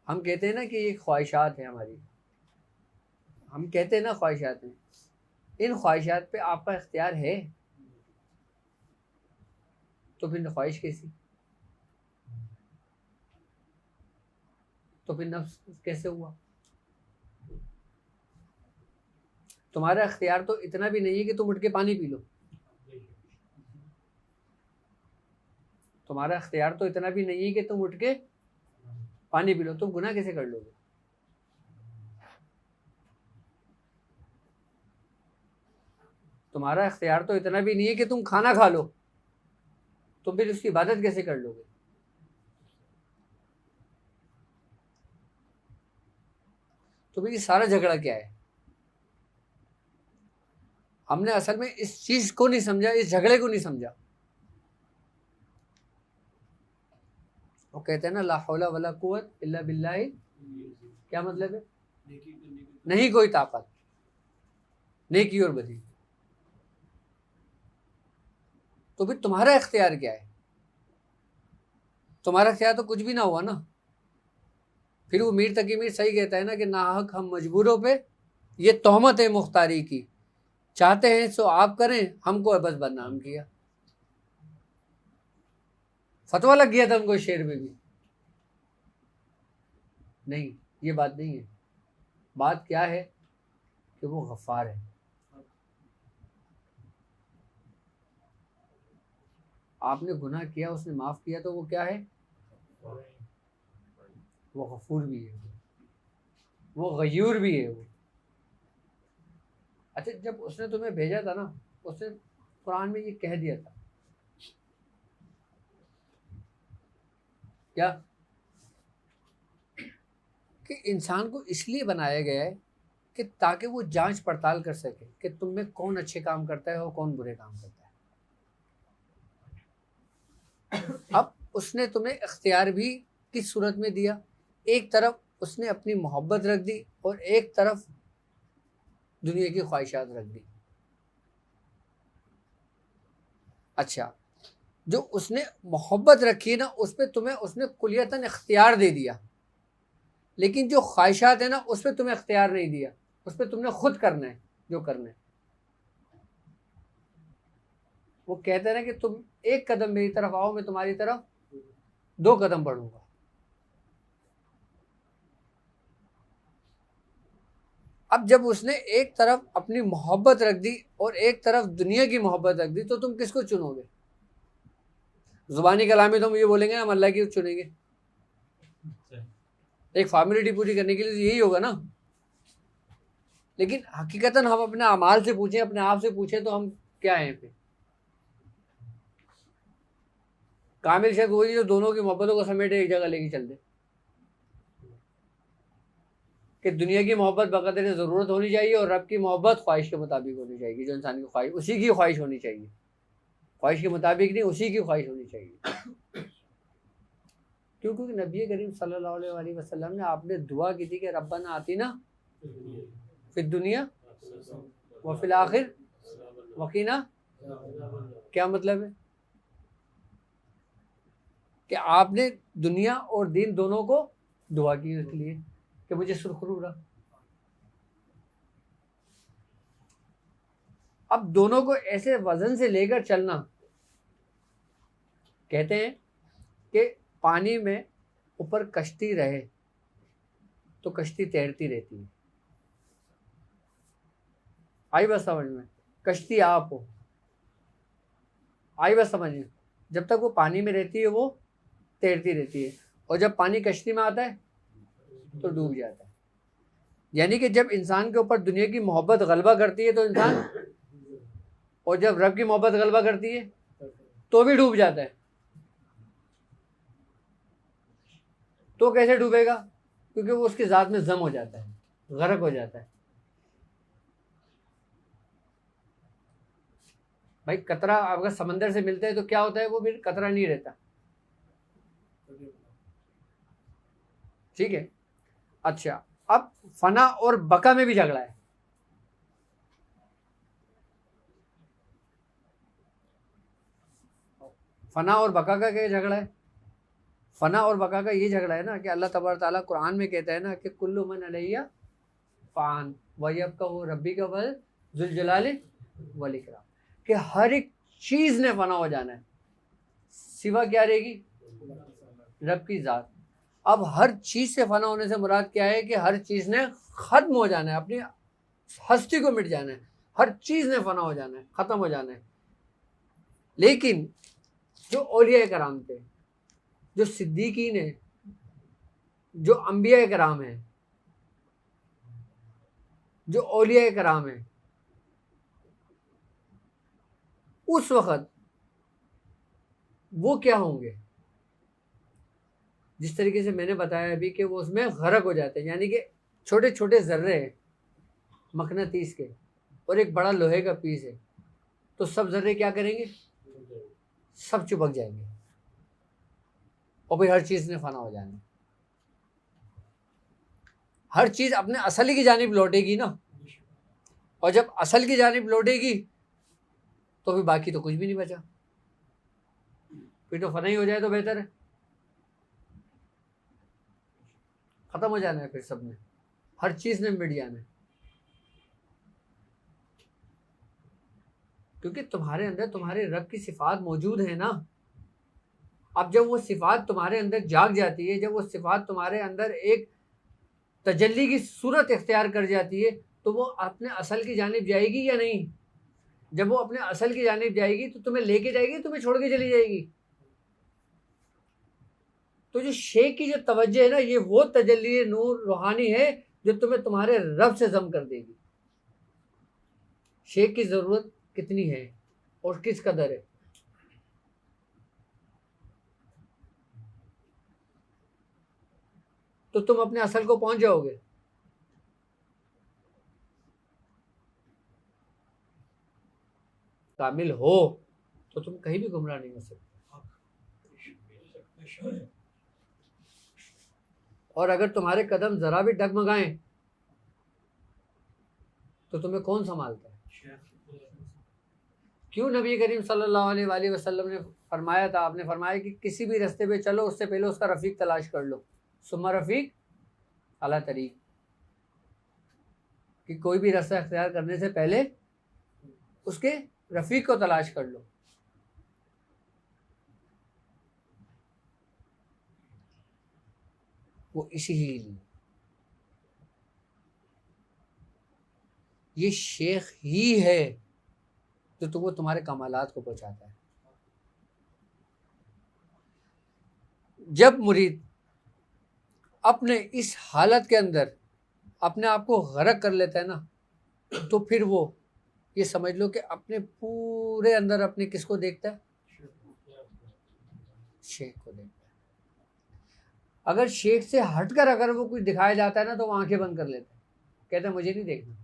हम कहते हैं ना कि ये ख्वाहिशात है हमारी, हम कहते हैं ना ख्वाहिशात हैं। इन ख्वाहिशात पे आपका इख्तियार है तो फिर ख्वाहिश कैसी? तो फिर नफ्स कैसे हुआ? तुम्हारा इख्तियार तो इतना भी नहीं है कि तुम उठ के पानी पी लो। तुम्हारा इख्तियार तो इतना भी नहीं है कि तुम उठ के पानी पी लो। तुम गुनाह कैसे कर लोगे? तुम्हारा इख्तियार तो इतना भी नहीं है कि तुम खाना खा लो, तुम फिर उसकी इबादत कैसे कर लोगे? तो फिर ये सारा झगड़ा क्या है? हमने असल में इस चीज को नहीं समझा, इस झगड़े को नहीं समझा। वो कहते हैं ना ला हौला वला कुव्वत इल्ला बिल्लाहि, क्या मतलब है? नहीं कोई ताकत नेकी और बदी। तो फिर तुम्हारा इख्तियार क्या है? तुम्हारा इख्तियार तो कुछ भी ना हुआ ना। फिर वो मीर तकी मीर सही कहता है ना कि नाहक हम मजबूरों पे ये तोहमत है मुख्तारी की, चाहते हैं सो आप करें, हमको बस बदनाम किया। फतवा लग गया था उनको शेर में भी। नहीं, ये बात नहीं है। बात क्या है कि वो गफ्फार है। आपने गुनाह किया, उसने माफ़ किया, तो वो क्या है? वो गफूर भी है, वो गयूर भी है वो। अच्छा, जब उसने तुम्हें भेजा था ना, उसने कुरान में ये कह दिया था क्या, कि इंसान को इसलिए बनाया गया है कि ताकि वो जांच पड़ताल कर सके कि तुम में कौन अच्छे काम करता है और कौन बुरे काम करता है। अब उसने तुम्हें इख्तियार भी किस सूरत में दिया? एक तरफ उसने अपनी मोहब्बत रख दी और एक तरफ दुनिया की ख्वाहिशात रख दी। अच्छा, जो उसने मोहब्बत रखी ना, उस पर तुम्हें उसने कुलियतन इख्तियार दे दिया, लेकिन जो ख्वाहिशात है ना, उस पर तुम्हें इख्तियार नहीं दिया, उस पर तुमने खुद करना है जो करना है। वो कहते हैं ना कि तुम एक कदम मेरी तरफ आओ, मैं तुम्हारी तरफ 2 कदम बढ़ूंगा। अब जब उसने एक तरफ अपनी मोहब्बत रख दी और एक तरफ दुनिया की मोहब्बत रख दी, तो तुम किसको चुनोगे? जुबानी कलाम में तुम ये बोलेंगे ना, हम अल्लाह की चुनेंगे। एक फॉर्मेलिटी पूरी करने के लिए तो यही होगा ना। लेकिन हकीकतन हम अपने अमाल से पूछें, अपने आप से पूछें, तो हम क्या हैं फिर? कामिल शख्स वही जो दोनों की मोहब्बतों को समेटे एक जगह लेके चल दे, कि दुनिया की मोहब्बत बकदर ज़रूरत होनी चाहिए और रब की मोहब्बत ख्वाहिश के मुताबिक होनी चाहिए। जो इंसान की ख्वाहिश, उसी की ख्वाहिश होनी चाहिए, ख्वाहिश के मुताबिक नहीं, उसी की ख्वाहिश होनी चाहिए। क्यों? क्योंकि नबी करीम सल्लल्लाहु अलैहि वसल्लम ने, आपने दुआ की थी कि रब्बना आतिना फिद दुनिया व फिल आखिर वकीना। क्या मतलब है? कि आपने दुनिया और दीन दोनों को दुआ की इसलिए कि मुझे सुरखरू रहा। अब दोनों को ऐसे वजन से लेकर चलना, कहते हैं कि पानी में ऊपर कश्ती रहे तो कश्ती तैरती रहती है। आई बस समझ में? कश्ती आप हो, आई बस समझ में? जब तक वो पानी में रहती है वो तैरती रहती है, और जब पानी कश्ती में आता है तो डूब जाता है। यानी कि जब इंसान के ऊपर दुनिया की मोहब्बत गलबा करती है तो इंसान, और जब रब की मोहब्बत गलबा करती है तो भी डूब जाता है। तो कैसे डूबेगा? क्योंकि वो उसकी ज़ात में जम हो जाता है, गर्क हो जाता है। भाई कतरा अगर समंदर से मिलता है तो क्या होता है? वो फिर कतरा नहीं रहता। ठीक है। अच्छा, अब फना और बका में भी झगड़ा है। फना और बका का क्या झगड़ा है? फना और बका का ये झगड़ा है ना कि अल्लाह तबारक ताला कुरान में कहता है ना कि कुल्लु मन अलैया फ़ान व यब्का रब्बी का वल जुल जलाल वल इकराम, कि हर एक चीज़ ने फना हो जाना है, सिवा क्या रहेगी? रब की ज़ात। अब हर चीज़ से फना होने से मुराद क्या है? कि हर चीज़ ने ख़त्म हो जाना है, अपनी हस्ती को मिट जाना है, हर चीज़ ने फना हो जाना है, ख़त्म हो जाना है। लेकिन जो औलिया कराम थे, जो सिद्दीकीन है, जो अंबिया कराम है, जो औलिया कराम है, उस वक़्त वो क्या होंगे? जिस तरीके से मैंने बताया अभी कि वो उसमें गर्क हो जाते हैं, यानी कि छोटे छोटे ज़र्रे हैं मकनातीस के और एक बड़ा लोहे का पीस है, तो सब ज़र्रे क्या करेंगे? सब चिपक जाएंगे और फिर हर चीज़ ने फना हो जाना है। हर चीज़ अपने असल की जानिब लौटेगी ना, और जब असल की जानिब लौटेगी तो फिर बाकी तो कुछ भी नहीं बचा, फिर तो फना ही हो जाए तो बेहतर है। ख़त्म हो जाना है फिर सब ने, हर चीज़ ने मिट जाना है, क्योंकि तुम्हारे अंदर तुम्हारे रब की सिफात मौजूद है ना। अब जब वो सिफात तुम्हारे अंदर जाग जाती है, जब वो सिफात तुम्हारे अंदर एक तजल्ली की सूरत इख्तियार कर जाती है, तो वो अपने असल की जानिब जाएगी या नहीं? जब वो अपने असल की जानिब जाएगी तो तुम्हें लेके जाएगी, तुम्हें छोड़ के चली जाएगी। तो जो शेख की जो तवज्जो है ना, ये वो तजल्ली नूर रूहानी है जो तुम्हें तुम्हारे रब से जम कर देगी। शेख की ज़रूरत कितनी है और किस कदर है। तो तुम अपने असल को पहुंच जाओगे। कामिल हो तो तुम कहीं भी गुमराह नहीं हो सकते। और अगर तुम्हारे कदम जरा भी डगमगाएं तो तुम्हें कौन संभालता है। क्यों नबी करीम सल्लल्लाहु अलैहि वसल्लम ने फरमाया था, आपने फरमाया कि किसी भी रास्ते पे चलो उससे पहले उसका रफीक तलाश कर लो, सुम्मा रफीक अला तरीक, कि कोई भी रास्ता अख्तियार करने से पहले उसके रफीक को तलाश कर लो। वो इसीलिए ये शेख ही है जो तुमको तुम्हारे कमालात को पहुंचाता है। जब मुरीद अपने इस हालत के अंदर अपने आप को गर्क कर लेता है ना, तो फिर वो ये समझ लो कि अपने पूरे अंदर अपने किसको देखता है, शेख को देखता है। अगर शेख से हटकर अगर वो कुछ दिखाया जाता है ना तो वो आंखें बंद कर लेता है, कहता है मुझे नहीं देखना,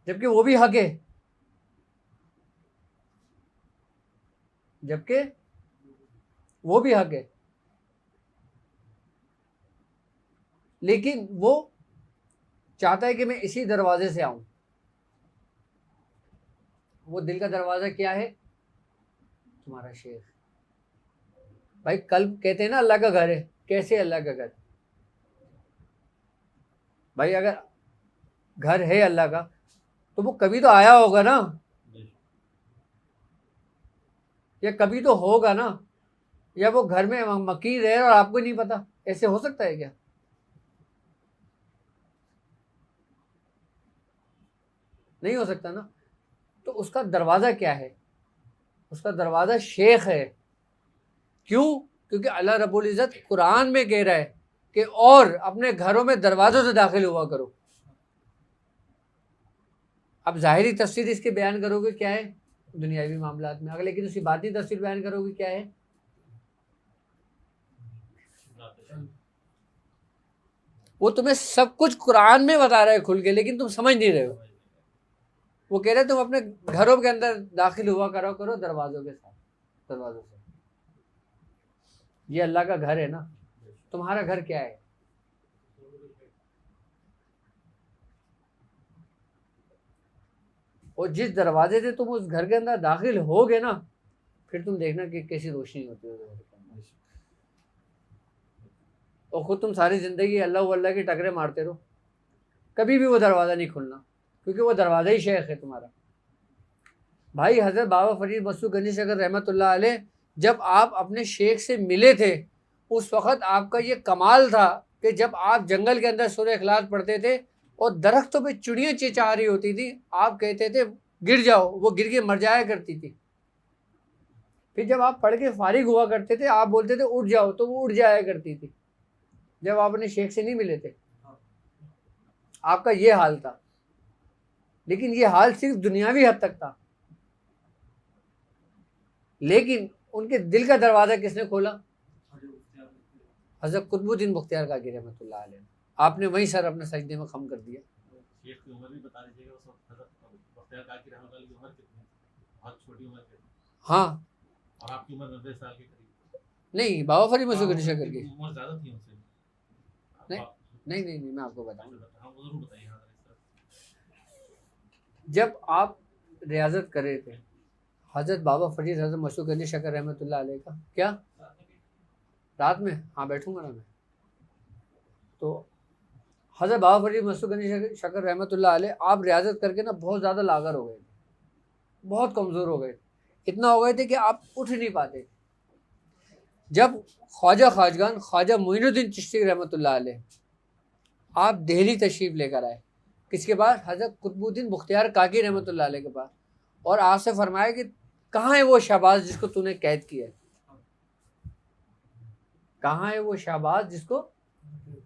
जबकि वो भी हक है, जबकि वो भी हक है। लेकिन वो चाहता है कि मैं इसी दरवाजे से आऊं। वो दिल का दरवाजा क्या है, तुम्हारा शेख। भाई कल कहते हैं ना अल्लाह का घर है, कैसे अल्लाह का घर। भाई अगर घर है अल्लाह का तो वो कभी तो आया होगा ना, या कभी तो होगा ना, या वो घर में मकीन है और आपको नहीं पता। ऐसे हो सकता है क्या। नहीं हो सकता ना। तो उसका दरवाज़ा क्या है, उसका दरवाज़ा शेख है। क्यों, क्योंकि अल्लाह रब्बुल इज़्ज़त कुरान में कह रहा है कि और अपने घरों में दरवाज़ों से दाखिल हुआ करो। अब ज़ाहिरी तफसीर इसके बयान करोगे क्या है दुनियावी मामलात में, अगर लेकिन उसकी बाती तफसीर बयान करोगे क्या है। वो तुम्हें सब कुछ कुरान में बता रहा है खुल के, लेकिन तुम समझ नहीं रहे हो। वो कह रहे तुम अपने घरों के अंदर दाखिल हुआ करो दरवाज़ों के साथ, दरवाज़ों से। ये अल्लाह का घर है ना, तुम्हारा घर क्या है। और जिस दरवाजे से तुम उस घर के अंदर दाखिल होगे ना, फिर तुम देखना कि कैसी रोशनी होती है उस घर के अंदर। और खुद तुम सारी ज़िंदगी अल्लाह अल्लाह के टकरे मारते रहो, कभी भी वो दरवाज़ा नहीं खुलना, क्योंकि वो दरवाज़ा ही शेख है तुम्हारा। भाई हज़रत बाबा फरीद मसूद गनी शकर रहमतुल्लाह अलैह जब आप अपने शेख से मिले थे, उस वक़्त आपका ये कमाल था कि जब आप जंगल के अंदर सूरह इखलास पढ़ते थे और दरख्तों पे चिड़ियाँ चिचा रही होती थी, आप कहते थे गिर जाओ, वो गिर के मर जाया करती थी। फिर जब आप पढ़ के फारिग हुआ करते थे, आप बोलते थे उठ जाओ, तो वो उठ जाया करती थी। जब आप अपने शेख से नहीं मिले थे, आपका ये हाल था। लेकिन ये हाल सिर्फ दुनियावी हद तक था। लेकिन उनके दिल का दरवाज़ा किसने खोला, हज़रत कुतुबुद्दीन बख्तियार काकी रहमतुल्लाह अलैह। आपने वहीं सर अपने सजदे में खम कर दिया। शेख की उम्र भी बता दीजिएगा उस वक्त हज़रत बख्तियार काकी रहमतुल्लाह की उम्र कितनी, बहुत छोटी उम्र थी। हाँ, और आपकी उम्र 90 साल के करीब। नहीं, बाबा फरीद मसूद गनी शकर की उम्र ज़्यादा थी उनसे। नहीं, मैं आपको बताऊँ। हाँ वो ज़रूर बताइए। जब आप रियाजत कर रहे थे हज़रत बाबा फरीद हज़रत मसूद गनी शकर रहमतुल्लाह अलैह का, क्या रात में, हाँ बैठूंगा ना मैं, तो हज़रत बाबा फरीद मसूद गनी शकर रहमतुल्लाह अलैह आप रियाजत करके ना बहुत ज़्यादा लागर हो गए थे, बहुत कमज़ोर हो गए, इतना हो गए थे कि आप उठ नहीं पाते। जब ख्वाजा खाजगान ख्वाजा मोइनुद्दीन चिश्ती रहमतुल्लाह अलैह आप दिल्ली तशरीफ़ लेकर आए, किसके पास, हज़रत कुतुबुद्दीन बख्तियार काकी रहमतुल्लाह अलैह के पास, और आपसे फरमाया कि कहाँ है वो शहबाज जिसको तूने कैद किया है, कहाँ है वो शहबाज जिसको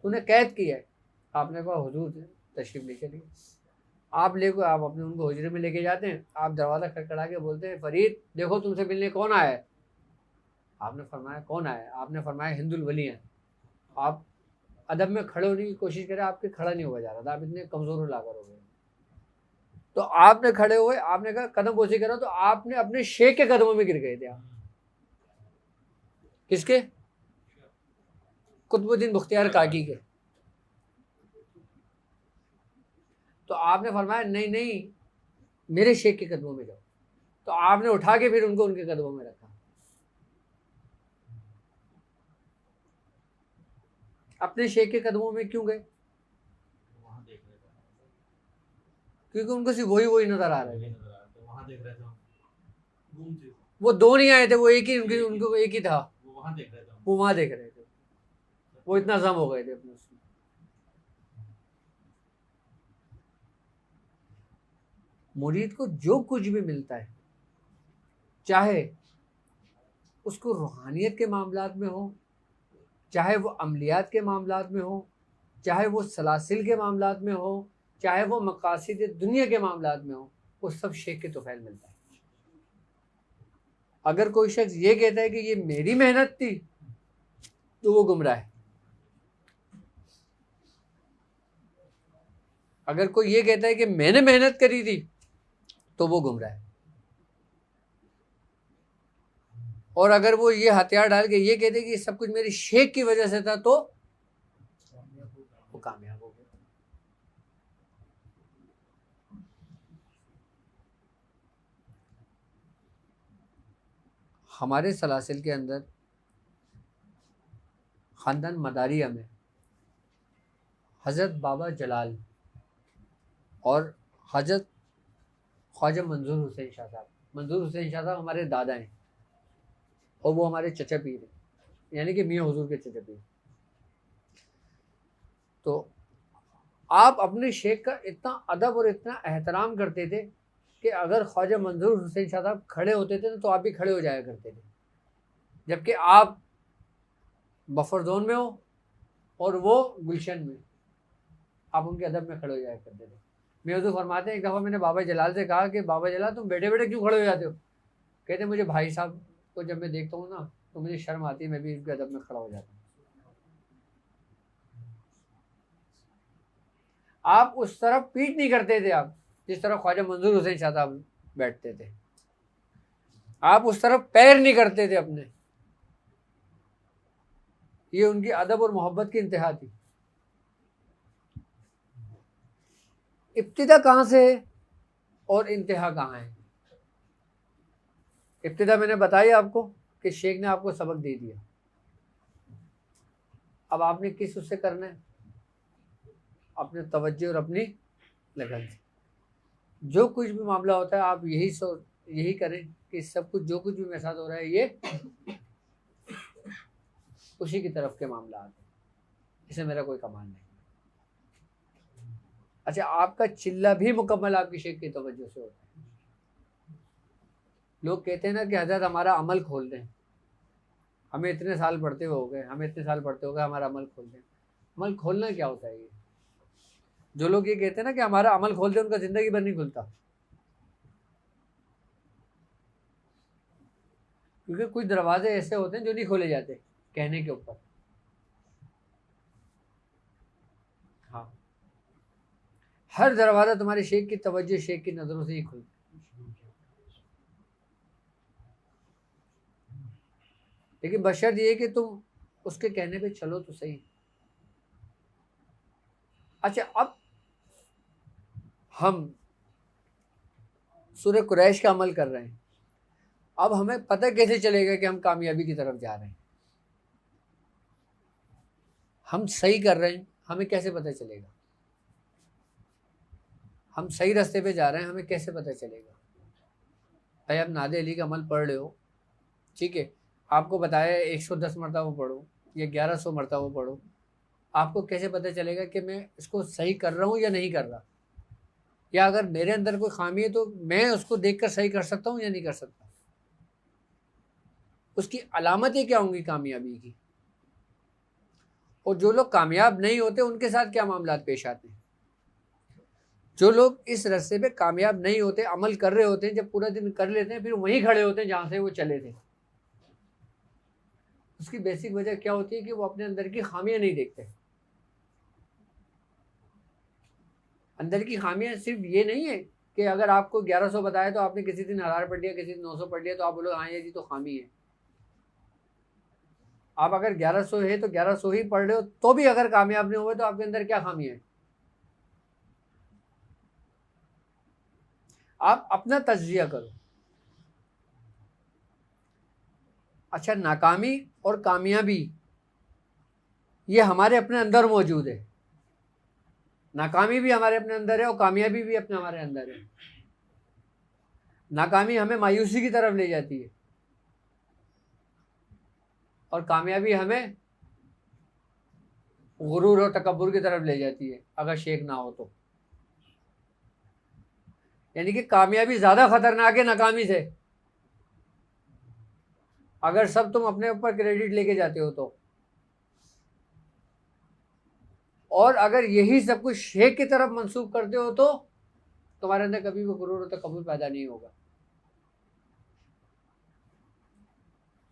तूने कैद किया है। आपने कहा हुजूर तशरीफ ले चलिए। आप अपने उनको हुजरे में लेके जाते हैं, आप दरवाज़ा खटखटा के बोलते हैं फरीद देखो तुमसे मिलने कौन आया है। आपने फरमाया कौन आया है? आपने फरमाया हिंदुल वली हैं। आप अदब में खड़े होने की कोशिश करें, आपके खड़ा नहीं हुआ जा रहा था, आप इतने कमज़ोर लाकर हो गए। तो आपने खड़े हुए, आपने कहा कदम बोसी करो, तो आपने अपने शेख के कदमों में गिर गए थे आप। किसके? कुतुबुद्दीन बख्तियार काकी के। तो आपने फरमाया नहीं नहीं मेरे शेख के कदमों में जाओ। तो आपने उठा के फिर उनको उनके कदमों में रखा। अपने शेख के कदमों में क्यों गए? वहाँ देख रहे थे, क्योंकि उनको सिर्फ वही नजर आ रहे थे। वहाँ देख रहे थे हम। वो दो नहीं आए थे, वो एक ही उनको एक ही था। वो वहाँ देख रहे थे, वो वहां देख रहे थे। वो इतना जम हो गए थे अपने उसमें। मुरीद को जो कुछ भी मिलता है, चाहे उसको रूहानियत के मामलात में हो, चाहे वो अमलियात के मामलात में हो, चाहे वो सलासिल के मामलात में हो, चाहे वो मकासिद दुनिया के मामलात में हो, वो सब शेख के तोफैल मिलता है। अगर कोई शख्स ये कहता है कि ये मेरी मेहनत थी तो वो गुमराह है। अगर कोई ये कहता है कि मैंने मेहनत करी थी तो वो गुमराह है। और अगर वो ये हथियार डाल के ये कहते कि सब कुछ मेरी शेख की वजह से था तो वो कामयाब हो गया। हमारे सलासिल के अंदर खानदान मदारिया में हज़रत बाबा जलाल और हज़रत ख्वाजा मंजूर हुसैन शाह साहब, मंजूर हुसैन शाह साहब हमारे दादा हैं और वो हमारे चचा पीर हैं, यानी कि मियाँ हुजूर के चचा पीर। तो आप अपने शेख का इतना अदब और इतना एहतराम करते थे कि अगर ख्वाजा मंजूर हुसैन शाह साहब खड़े होते थे तो आप भी खड़े हो जाया करते थे, जबकि आप बफर जोन में हो और वो गुलशन में, आप उनके अदब में खड़े हो जाया करते थे। मियाँ हुजूर फरमाते हैं एक दफ़ा मैंने बाबा जलाल से कहा कि बाबा जलाल तुम बैठे बैठे क्यों खड़े हो जाते हो? कहते मुझे भाई साहब को जब मैं देखता हूँ ना तो मुझे शर्म आती है, मैं भी इनके अदब में खड़ा हो जाता हूँ। आप उस तरफ पीठ नहीं करते थे आप जिस तरह ख्वाजा मंजूर हुसैन शाह साहब बैठते थे, आप उस तरफ पैर नहीं करते थे अपने। ये उनकी अदब और मोहब्बत की इंतहा थी। इब्तिदा कहाँ से है और इंतहा कहाँ है? इब्तिदा मैंने बताई आपको कि शेख ने आपको सबक दे दिया, अब आपने किस उससे करना है? अपने तवज्जो और अपनी लगन से। जो कुछ भी मामला होता है आप यही करें कि सब कुछ जो कुछ भी मेरे साथ हो रहा है ये उसी की तरफ के मामला आते हैं, इससे मेरा कोई कमाल नहीं। अच्छा, आपका चिल्ला भी मुकम्मल आपकी शेख की तवज्जो से होता है। लोग कहते हैं ना कि हज़रत हमारा अमल खोल दें, हमें इतने साल पढ़ते हो गए, हमें इतने साल पढ़ते हो गए, हमारा अमल खोल दें। अमल खोलना क्या होता है? ये जो लोग ये कहते हैं ना कि हमारा अमल खोल दें, उनका ज़िंदगी भर नहीं खुलता, क्योंकि कुछ दरवाजे ऐसे होते हैं जो नहीं खोले जाते कहने के ऊपर। हाँ, हर दरवाज़ा तुम्हारे शेख की तवज्जो, शेख की नज़रों से ही खुलता। लेकिन बशर्त ये कि तुम उसके कहने पे चलो तो सही। अच्छा, अब हम सूरह कुरैश का अमल कर रहे हैं, अब हमें पता कैसे चलेगा कि हम कामयाबी की तरफ जा रहे हैं? हम सही कर रहे हैं, हमें कैसे पता चलेगा? हम सही रास्ते पे जा रहे हैं, हमें कैसे पता चलेगा? भाई आप नादे अली का अमल पढ़ रहे हो, ठीक है, आपको बताया 110 मरतबा पढ़ो या 1100 मरतबा पढ़ो, आपको कैसे पता चलेगा कि मैं इसको सही कर रहा हूँ या नहीं कर रहा? या अगर मेरे अंदर कोई खामी है तो मैं उसको देखकर सही कर सकता हूँ या नहीं कर सकता? उसकी अलामतें क्या होंगी कामयाबी की? और जो लोग कामयाब नहीं होते उनके साथ क्या मामला पेश आते हैं? जो लोग इस रास्ते पे कामयाब नहीं होते, अमल कर रहे होते हैं, जब पूरा दिन कर लेते हैं फिर वहीं खड़े होते हैं जहां से वो चले थे। उसकी बेसिक वजह क्या होती है कि वो अपने अंदर की खामियां नहीं देखते। अंदर की खामियां सिर्फ ये नहीं है कि अगर आपको 1100 बताया तो आपने किसी दिन 1000 पढ़ लिया, किसी दिन 900 पढ़ लिया, तो आप बोलो हाँ ये जी तो खामी है। आप अगर 1100 है तो 1100 ही पढ़ रहे हो तो भी अगर कामयाब नहीं हुए तो आपके अंदर क्या खामी है? आप अपना तज्जिया करो। अच्छा, नाकामी और कामयाबी ये हमारे अपने अंदर मौजूद है। नाकामी भी हमारे अपने अंदर है और कामयाबी भी अपने हमारे अंदर है। नाकामी हमें मायूसी की तरफ ले जाती है और कामयाबी हमें गुरूर और तकब्बुर की तरफ ले जाती है अगर शेख ना हो तो। यानी कि कामयाबी ज्यादा खतरनाक है नाकामी से, अगर सब तुम अपने ऊपर क्रेडिट लेके जाते हो तो। और अगर यही सब कुछ शेख की तरफ मंसूब करते हो तो तुम्हारे अंदर कभी भी गुरूर और तकब्बुर पैदा नहीं होगा।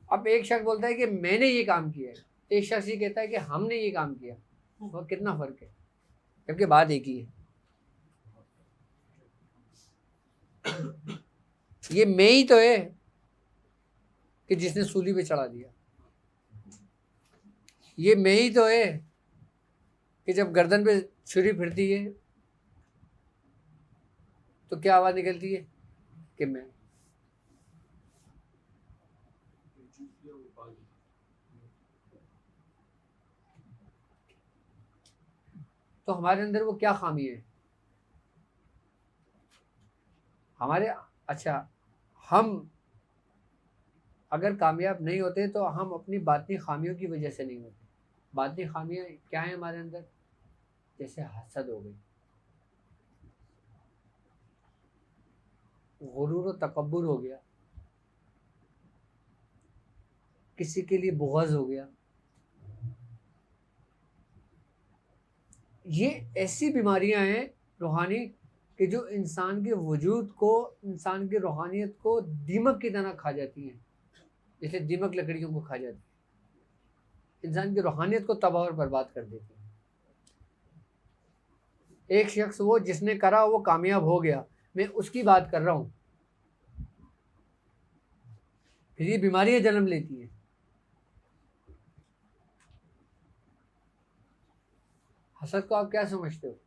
अब एक शख्स बोलता है कि मैंने ये काम किया है, एक शख्स ये कहता है कि हमने ये काम किया, और कितना फर्क है, जबकि बात एक ही है। ये मैं ही तो है कि जिसने सूली पे चढ़ा दिया। ये मैं ही तो है कि जब गर्दन पे छुरी फिरती है तो क्या आवाज निकलती है कि मैं। तो हमारे अंदर वो क्या खामी है हमारे? अच्छा, हम अगर कामयाब नहीं होते तो हम अपनी बातनी खामियों की वजह से नहीं होते। बातनी खामियां क्या है हमारे अंदर? जैसे हसद हो गई, गुरूर और तकब्बुर हो गया, किसी के लिए बुग़्ज़ हो गया। ये ऐसी बीमारियां हैं रूहानी कि जो इंसान के वजूद को, इंसान की रूहानियत को दीमक की तरह खा जाती हैं, जैसे दीमक लकड़ियों को खा जाती है, इंसान की रूहानियत को तबाह और बर्बाद कर देती है। एक शख्स वो जिसने करा वो कामयाब हो गया, मैं उसकी बात कर रहा हूँ, फिर ये बीमारियां जन्म लेती हैं। हसद को आप क्या समझते हो?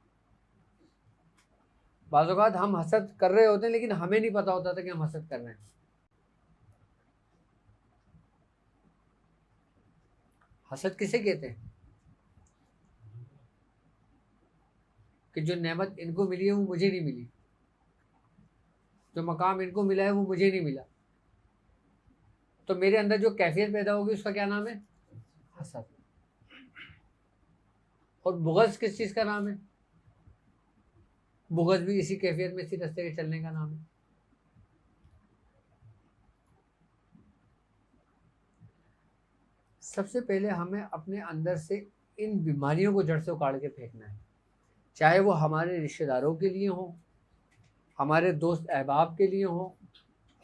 बाज़ औक़ात हम हसद कर रहे होते हैं लेकिन हमें नहीं पता होता था कि हम हसद कर रहे हैं। हसद किसे कहते हैं? कि जो नेमत इनको मिली है वो मुझे नहीं मिली, जो मकाम इनको मिला है वो मुझे नहीं मिला, तो मेरे अंदर जो कैफियत पैदा होगी उसका क्या नाम है? हसद। और बुग़्ज़ किस चीज़ का नाम है? बुग़्ज़ भी इसी कैफियत में, इसी रास्ते के चलने का नाम है। सबसे पहले हमें अपने अंदर से इन बीमारियों को जड़ से उखाड़ के फेंकना है, चाहे वो हमारे रिश्तेदारों के लिए हो, हमारे दोस्त अहबाब के लिए हो,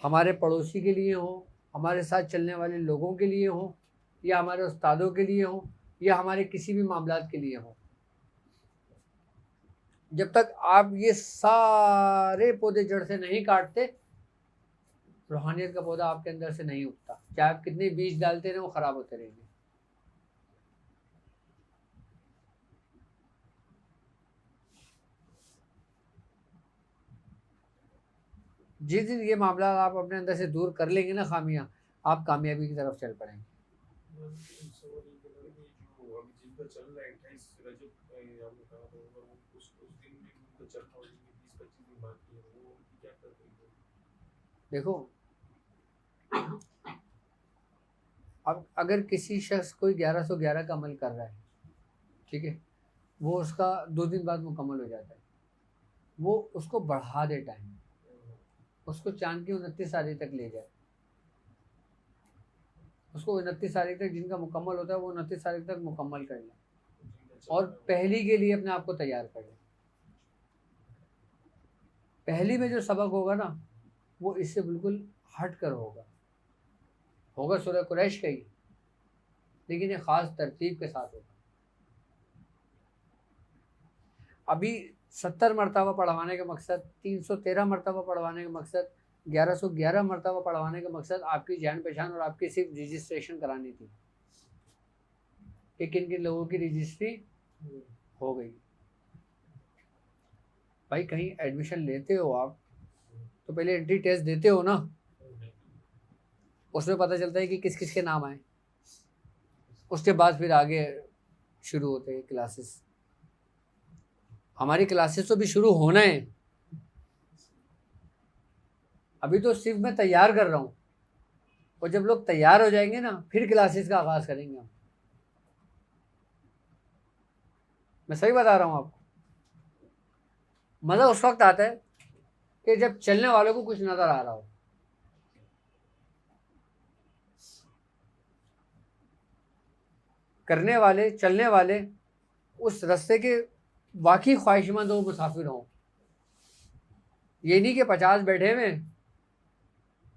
हमारे पड़ोसी के लिए हो, हमारे साथ चलने वाले लोगों के लिए हो, या हमारे उस्तादों के लिए हो, या हमारे किसी भी मामलात के लिए हो। जब तक आप ये सारे पौधे जड़ से नहीं काटते, रूहानियत का पौधा आपके अंदर से नहीं उगता। चाहे आप कितने बीज डालते रहे वो खराब होते रहेंगे। जिस दिन ये मामला आप अपने अंदर से दूर कर लेंगे ना खामियां, आप कामयाबी की तरफ चल पड़ेंगे। देखो, अब अगर किसी शख्स कोई 1111 का अमल कर रहा है, ठीक है, वो उसका 2 दिन बाद मुकम्मल हो जाता है, वो उसको बढ़ा दे टाइम, उसको चांद की 29 तारीख तक ले जाए, उसको 29 तारीख तक जिनका मुकम्मल होता है वो 29 तारीख तक मुकम्मल कर ले, और पहली के लिए अपने आप को तैयार कर ले। पहली में जो सबक होगा ना वो इससे बिल्कुल हट कर होगा सूरह कुरैश का ही, लेकिन एक ख़ास तरतीब के साथ होगा। अभी 70 मरतबा पढ़वाने का मकसद, 313 मरतबा पढ़वाने का मकसद, 1111 मरतबा पढ़वाने का मकसद आपकी जान पहचान और आपकी सिर्फ रजिस्ट्रेशन करानी थी कि किन किन लोगों की रजिस्ट्री हो गई। भाई कहीं एडमिशन लेते हो आप तो पहले एंट्री टेस्ट देते हो ना, उसमें पता चलता है कि किस किस के नाम आए, उसके बाद फिर आगे शुरू होते हैं क्लासेस। हमारी क्लासेस तो भी शुरू होना है, अभी तो सिर्फ मैं तैयार कर रहा हूँ, और जब लोग तैयार हो जाएंगे ना फिर क्लासेस का आगाज़ करेंगे हम। मैं सही बता रहा हूँ आपको। मज़ा उस वक्त आता है कि जब चलने वालों को कुछ नज़र आ रहा हो। करने वाले, चलने वाले उस रास्ते के वाकई ख्वाहिशमंद हो, मुसाफिर हों। ये नहीं कि 50 बैठे हुए,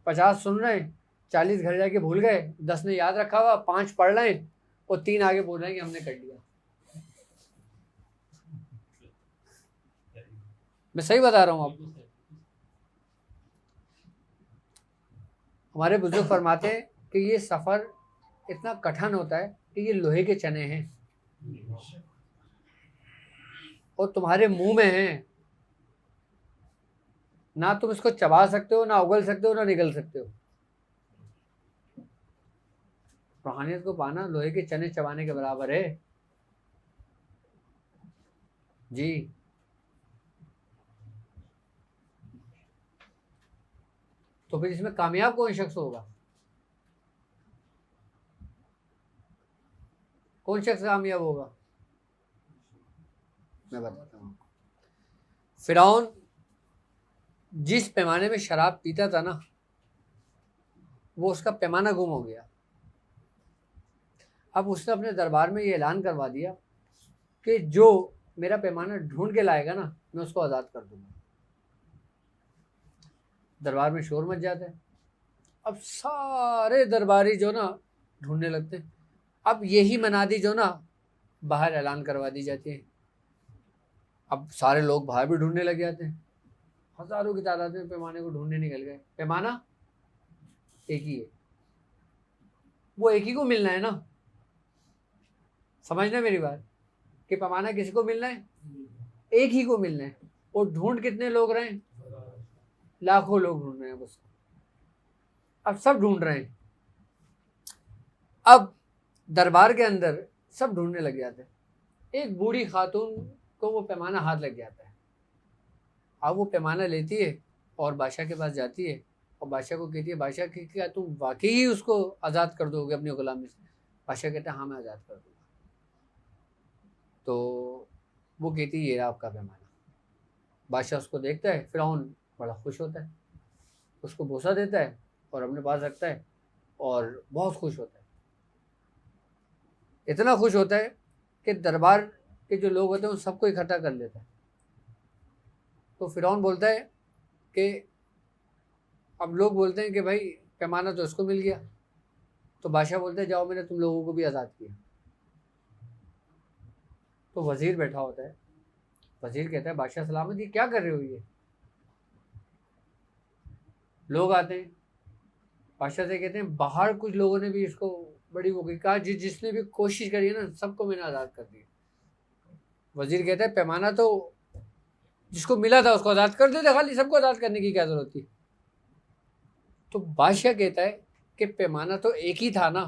50 सुन रहे हैं, 40 घर जाके भूल गए, 10 ने याद रखा हुआ, 5 पढ़ रहे हैं और 3 आगे बोल रहे हैं कि हमने कर लिया। मैं सही बता रहा हूँ आपको। हमारे बुजुर्ग फरमाते हैं कि ये सफ़र इतना कठिन होता है कि ये लोहे के चने हैं और तुम्हारे मुंह में हैं, ना तुम इसको चबा सकते हो, ना उगल सकते हो, ना निगल सकते हो। रूहानियत को पाना लोहे के चने चबाने के बराबर है जी। तो फिर इसमें कामयाब कौन शख्स होगा? कौन शख्स कामयाब होगा? मैं बताता हूँ। फिरौन जिस पैमाने में शराब पीता था ना, वो उसका पैमाना गुम हो गया। अब उसने अपने दरबार में ये ऐलान करवा दिया कि जो मेरा पैमाना ढूंढ के लाएगा ना, मैं उसको आज़ाद कर दूंगा। दरबार में शोर मच जाता है। अब सारे दरबारी जो ना ढूंढने लगते हैं। अब यही मनादी जो ना बाहर ऐलान करवा दी जाती है। अब सारे लोग बाहर भी ढूंढने लग जाते हैं। हज़ारों की तादाद में पैमाने को ढूंढने निकल गए। पैमाना एक ही है, वो एक ही को मिलना है ना। समझना मेरी बात कि पैमाना किसी को मिलना है? एक ही को मिलना है। और ढूंढ कितने लोग रहे हैं? लाखों लोग ढूंढ रहे हैं उसको। अब सब ढूंढ रहे हैं। अब दरबार के अंदर सब ढूंढने लग जाते हैं। एक बूढ़ी खातून को वो पैमाना हाथ लग जाता है। अब वो पैमाना लेती है और बादशाह के पास जाती है और बादशाह को कहती है, बादशाह की क्या तुम वाकई ही उसको आज़ाद कर दोगे अपनी गुलामी से? बादशाह कहता है हाँ मैं आज़ाद कर दूँगा। तो वो कहती है ये रहा आपका पैमाना। बादशाह उसको देखता है, फिरौन बड़ा खुश होता है, उसको बोसा देता है और अपने पास रखता है और बहुत खुश होता है। इतना खुश होता है कि दरबार के जो लोग होते हैं उन सबको इकट्ठा कर लेता है। तो फिरौन बोलता है कि अब लोग बोलते हैं कि भाई पैमाना तो उसको मिल गया। तो बादशाह बोलते हैं जाओ मैंने तुम लोगों को भी आज़ाद किया। तो वज़ीर बैठा होता है। वज़ीर कहता है बादशाह सलामत, ये क्या कर रहे हो? ये लोग आते हैं, बादशाह से कहते हैं बाहर कुछ लोगों ने भी इसको बड़ी वो कहा, जिसने भी कोशिश करी है ना सबको मैंने आज़ाद कर दिया। वज़ीर कहता है पैमाना तो जिसको मिला था उसको आज़ाद कर देते, खाली सबको आज़ाद करने की क्या ज़रूरत थी? तो बादशाह कहता है कि पैमाना तो एक ही था ना,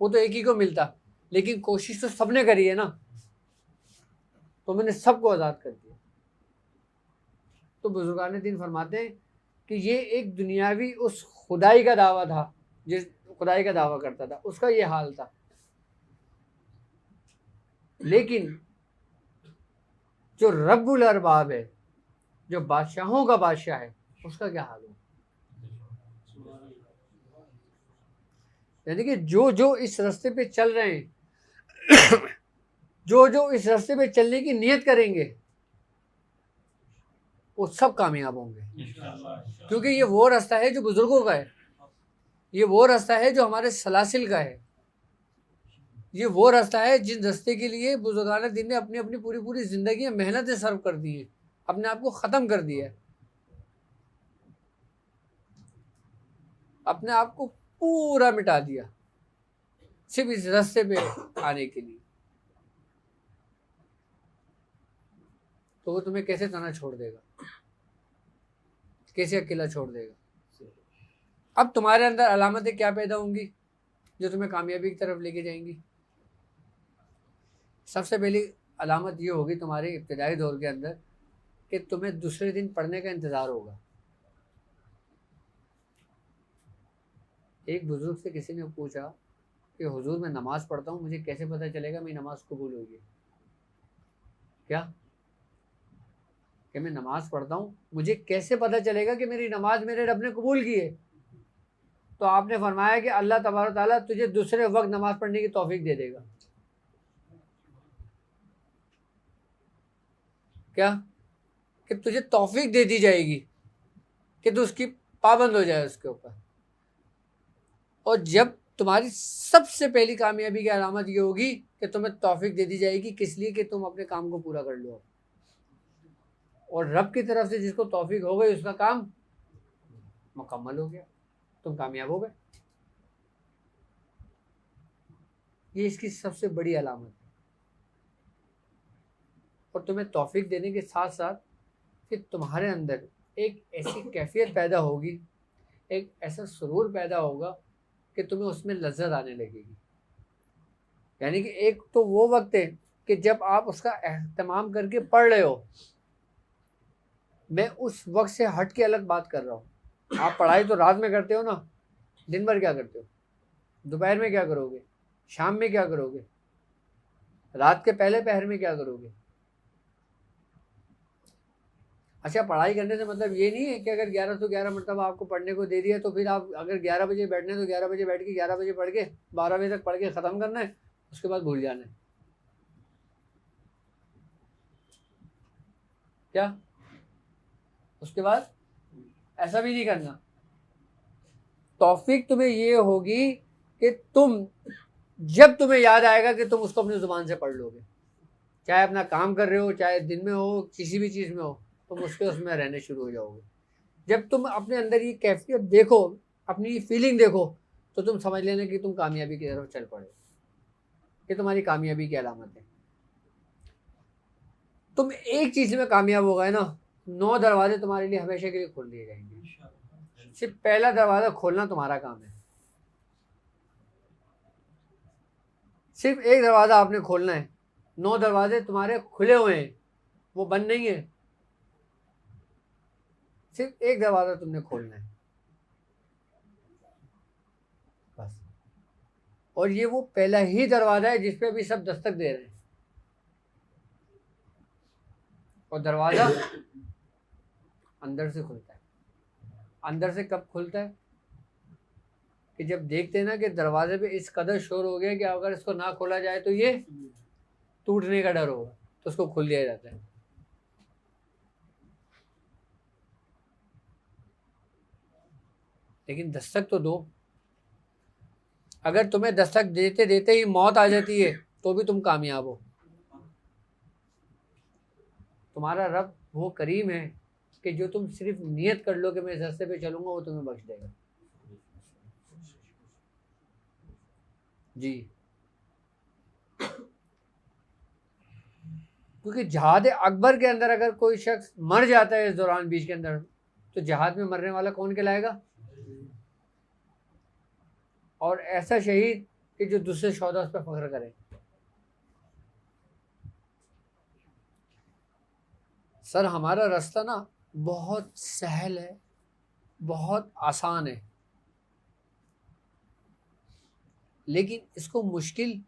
वो तो एक ही को मिलता, लेकिन कोशिश तो सबने करी है ना, तो मैंने सबको आज़ाद कर दिया। तो बुजुर्गान दीन फरमाते हैं कि ये एक दुनियावी उस खुदाई का दावा था, जिस खुदाई का दावा करता था उसका ये हाल था। लेकिन जो रब्बुल अरबाब है, जो बादशाहों का बादशाह है उसका क्या हाल होगा। यानी कि जो जो इस रास्ते पे चल रहे हैं, जो जो इस रास्ते पे चलने की नियत करेंगे वो सब कामयाब होंगे, क्योंकि ये वो रास्ता है जो बुजुर्गों का है, ये वो रास्ता है जो हमारे सलासिल का है, ये वो रास्ता है जिस रास्ते के लिए बुजुर्गान दिन ने अपनी अपनी पूरी पूरी जिंदगी मेहनतें सर्व कर दी हैं, अपने आप को ख़त्म कर दिया है, अपने आप को पूरा मिटा दिया सिर्फ इस रास्ते पे आने के लिए। तो वो तुम्हें कैसे तना छोड़ देगा, कैसे अकेला छोड़ देगा। अब तुम्हारे अंदर अलामतें क्या पैदा होंगी जो तुम्हें कामयाबी की तरफ लेके जाएंगी। सबसे पहली अलामत ये होगी तुम्हारे इब्तिदाई दौर के अंदर कि तुम्हें दूसरे दिन पढ़ने का इंतज़ार होगा। एक बुजुर्ग से किसी ने पूछा कि हुजूर मैं नमाज़ पढ़ता हूँ, मुझे कैसे पता चलेगा मेरी नमाज़ कबूल होगी। क्या कि मैं नमाज़ पढ़ता हूँ, मुझे कैसे पता चलेगा कि मेरी नमाज मेरे रब ने कबूल की है। तो आपने फरमाया कि अल्लाह तबारक ताला तुझे दूसरे वक्त नमाज पढ़ने की तौफीक दे देगा। क्या कि तुझे तौफीक दे दी जाएगी कि तू उसकी पाबंद हो जाए उसके ऊपर। और जब तुम्हारी सबसे पहली कामयाबी की अलामत ये होगी कि तुम्हें तौफीक दे दी जाएगी, किस लिए कि तुम अपने काम को पूरा कर लो, और रब की तरफ से जिसको तौफीक हो गई उसका काम मुकम्मल हो गया, तुम कामयाब हो गए। ये इसकी सबसे बड़ी अलामत है। और तुम्हें तौफीक देने के साथ साथ कि तुम्हारे अंदर एक ऐसी कैफियत पैदा होगी, एक ऐसा सुरूर पैदा होगा कि तुम्हें उसमें लज्जत आने लगेगी। यानी कि एक तो वो वक्त है कि जब आप उसका एहतमाम करके पढ़ रहे हो, मैं उस वक्त से हट के अलग बात कर रहा हूँ। आप पढ़ाई तो रात में करते हो ना, दिन भर क्या करते हो, दोपहर में क्या करोगे, शाम में क्या करोगे, रात के पहले पहर में क्या करोगे। अच्छा, पढ़ाई करने से मतलब ये नहीं है कि अगर 11 तो 11 मरतबा आपको पढ़ने को दे दिया तो फिर आप अगर 11 बजे बैठने तो 11 बजे बैठ के 11 बजे पढ़ के 12 बजे तक पढ़ के ख़त्म करना है, उसके बाद भूल जाना है। क्या उसके बाद ऐसा भी नहीं करना। तौफीक तुम्हें ये होगी कि तुम जब तुम्हें याद आएगा कि तुम उसको अपनी ज़ुबान से पढ़ लोगे, चाहे अपना काम कर रहे हो, चाहे दिन में हो, किसी भी चीज़ में हो, तुम उसमें रहने शुरू हो जाओगे। जब तुम अपने अंदर ये कैफियत देखो, अपनी फीलिंग देखो, तो तुम समझ लेना कि तुम कामयाबी की तरफ चल पड़े। ये तुम्हारी कामयाबी की अलामत है। तुम एक चीज़ में कामयाब हो गए ना, 9 दरवाजे तुम्हारे लिए हमेशा के लिए खोल दिए जाएंगे। सिर्फ पहला दरवाज़ा खोलना तुम्हारा काम है। सिर्फ एक दरवाज़ा आपने खोलना है, 9 दरवाजे तुम्हारे खुले हुए हैं, वो बंद नहीं है। सिर्फ एक दरवाज़ा तुमने खोलना है बस। और ये वो पहला ही दरवाज़ा है जिस पे अभी सब दस्तक दे रहे हैं। और दरवाज़ा अंदर से खुलता है। अंदर से कब खुलता है कि जब देखते हैं ना कि दरवाजे पे इस कदर शोर हो गया कि अगर इसको ना खोला जाए तो ये टूटने का डर होगा, तो उसको खोल दिया जाता है। लेकिन दस्तक तो दो। अगर तुम्हें दस्तक देते देते ही मौत आ जाती है तो भी तुम कामयाब हो। तुम्हारा रब वो करीम है कि जो तुम सिर्फ नियत कर लो कि मैं इस रास्ते पे चलूंगा, वो तुम्हें बख्श देगा। जी, क्योंकि जहाद अकबर के अंदर अगर कोई शख्स मर जाता है इस दौरान बीच के अंदर, तो जहाद में मरने वाला कौन कहलाएगा। और ऐसा शहीद कि जो दूसरे शोहदा उस पर फख्र करे। सर हमारा रास्ता ना बहुत सहल है, बहुत आसान है, लेकिन इसको मुश्किल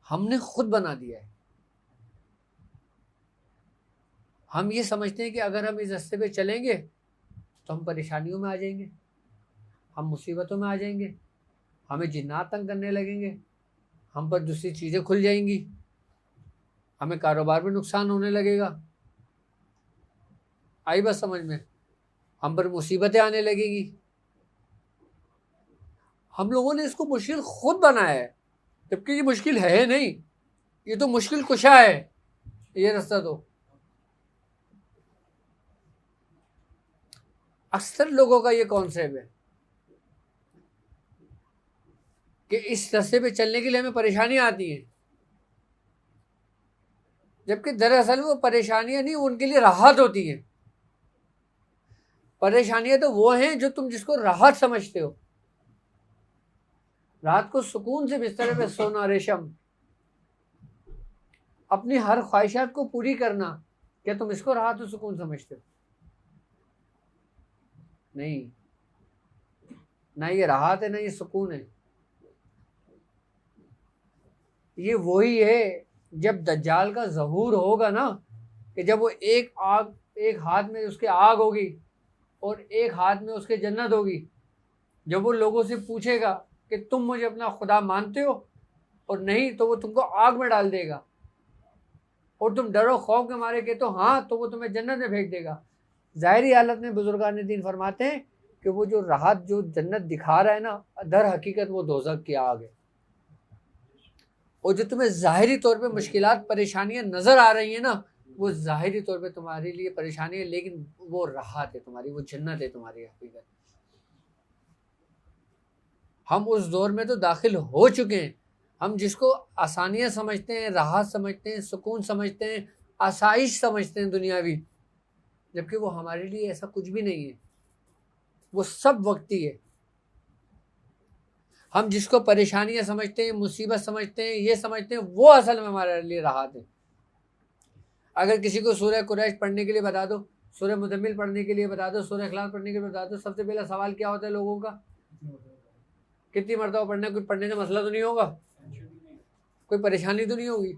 हमने खुद बना दिया है। हम ये समझते हैं कि अगर हम इस रास्ते पे चलेंगे तो हम परेशानियों में आ जाएंगे, हम मुसीबतों में आ जाएंगे, हमें जिन्नात तंग करने लगेंगे, हम पर दूसरी चीज़ें खुल जाएंगी, हमें कारोबार में नुकसान होने लगेगा। आई बात समझ में? हम पर मुसीबतें आने लगेगी। हम लोगों ने इसको मुश्किल खुद बनाया है, जबकि ये मुश्किल है नहीं, ये तो मुश्किल कुशा है ये रास्ता। तो अक्सर लोगों का ये कॉन्सेप्ट है कि इस रास्ते पे चलने के लिए हमें परेशानियां आती हैं, जबकि दरअसल वो परेशानियां नहीं, उनके लिए राहत होती हैं। परेशानियां तो वो हैं जो तुम जिसको राहत समझते हो। रात को सुकून से बिस्तर पे सोना, रेशम, अपनी हर ख्वाहिशात को पूरी करना, क्या तुम इसको राहत और सुकून समझते हो? नहीं, ना ये राहत है ना ये सुकून है। ये वही है जब दज्जाल का ज़हूर होगा ना, कि जब वो एक हाथ में उसके आग होगी और एक हाथ में उसके जन्नत होगी, जब वो लोगों से पूछेगा कि तुम मुझे अपना खुदा मानते हो, और नहीं तो वो तुमको आग में डाल देगा, और तुम डरो खौफ के मारे के तो हाँ, तो वो तुम्हें जन्नत में फेंक देगा। ज़ाहिरी हालत में बुजुर्गान दीन फरमाते हैं कि वो जो राहत, जो जन्नत दिखा रहा है ना, दर हकीकत वो दोज़ख की आग है। और जो तुम्हें ज़ाहिरी तौर पे मुश्किलात, परेशानियां नज़र आ रही हैं ना, वो ज़ाहिरी तौर पे तुम्हारे लिए परेशानी है, लेकिन वो राहत है तुम्हारी, वो जन्नत है तुम्हारी हकीकत। हम उस दौर में तो दाखिल हो चुके हैं, हम जिसको आसानियां समझते हैं, राहत समझते हैं, सुकून समझते हैं, आसाइश समझते हैं दुनियावी, जबकि वो हमारे लिए ऐसा कुछ भी नहीं है, वो सब वक्ती है। हम जिसको परेशानियां समझते हैं, मुसीबत समझते हैं, ये समझते हैं, वो असल में हमारे लिए राहत है। अगर किसी को सूरह कुरैश पढ़ने के लिए बता दो, सूरह मुज़म्मिल पढ़ने के लिए बता दो, सूरह इखलास पढ़ने के लिए बता दो, सबसे पहला सवाल क्या होता है लोगों का? कितनी मरतबा पढ़ना है? कुछ पढ़ने से मसला तो नहीं होगा, कोई परेशानी तो नहीं होगी।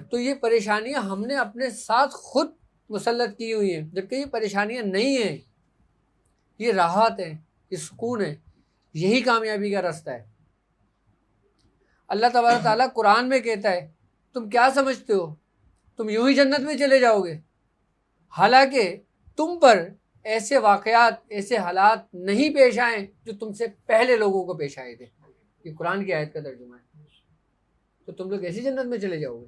तो ये परेशानियां हमने अपने साथ खुद मुसल्लत की हुई हैं, जबकि ये परेशानियां नहीं हैं, ये राहत है, ये सुकून है, यही कामयाबी का रास्ता है। अल्लाह तबारक ताला कुरान में कहता है, तुम क्या समझते हो तुम यूं ही जन्नत में चले जाओगे, हालांकि तुम पर ऐसे वाकयात, ऐसे हालात नहीं पेश आए जो तुमसे पहले लोगों को पेश आए थे। ये कुरान की आयत का तर्जुमा है। तो तुम लोग ऐसी जन्नत में चले जाओगे,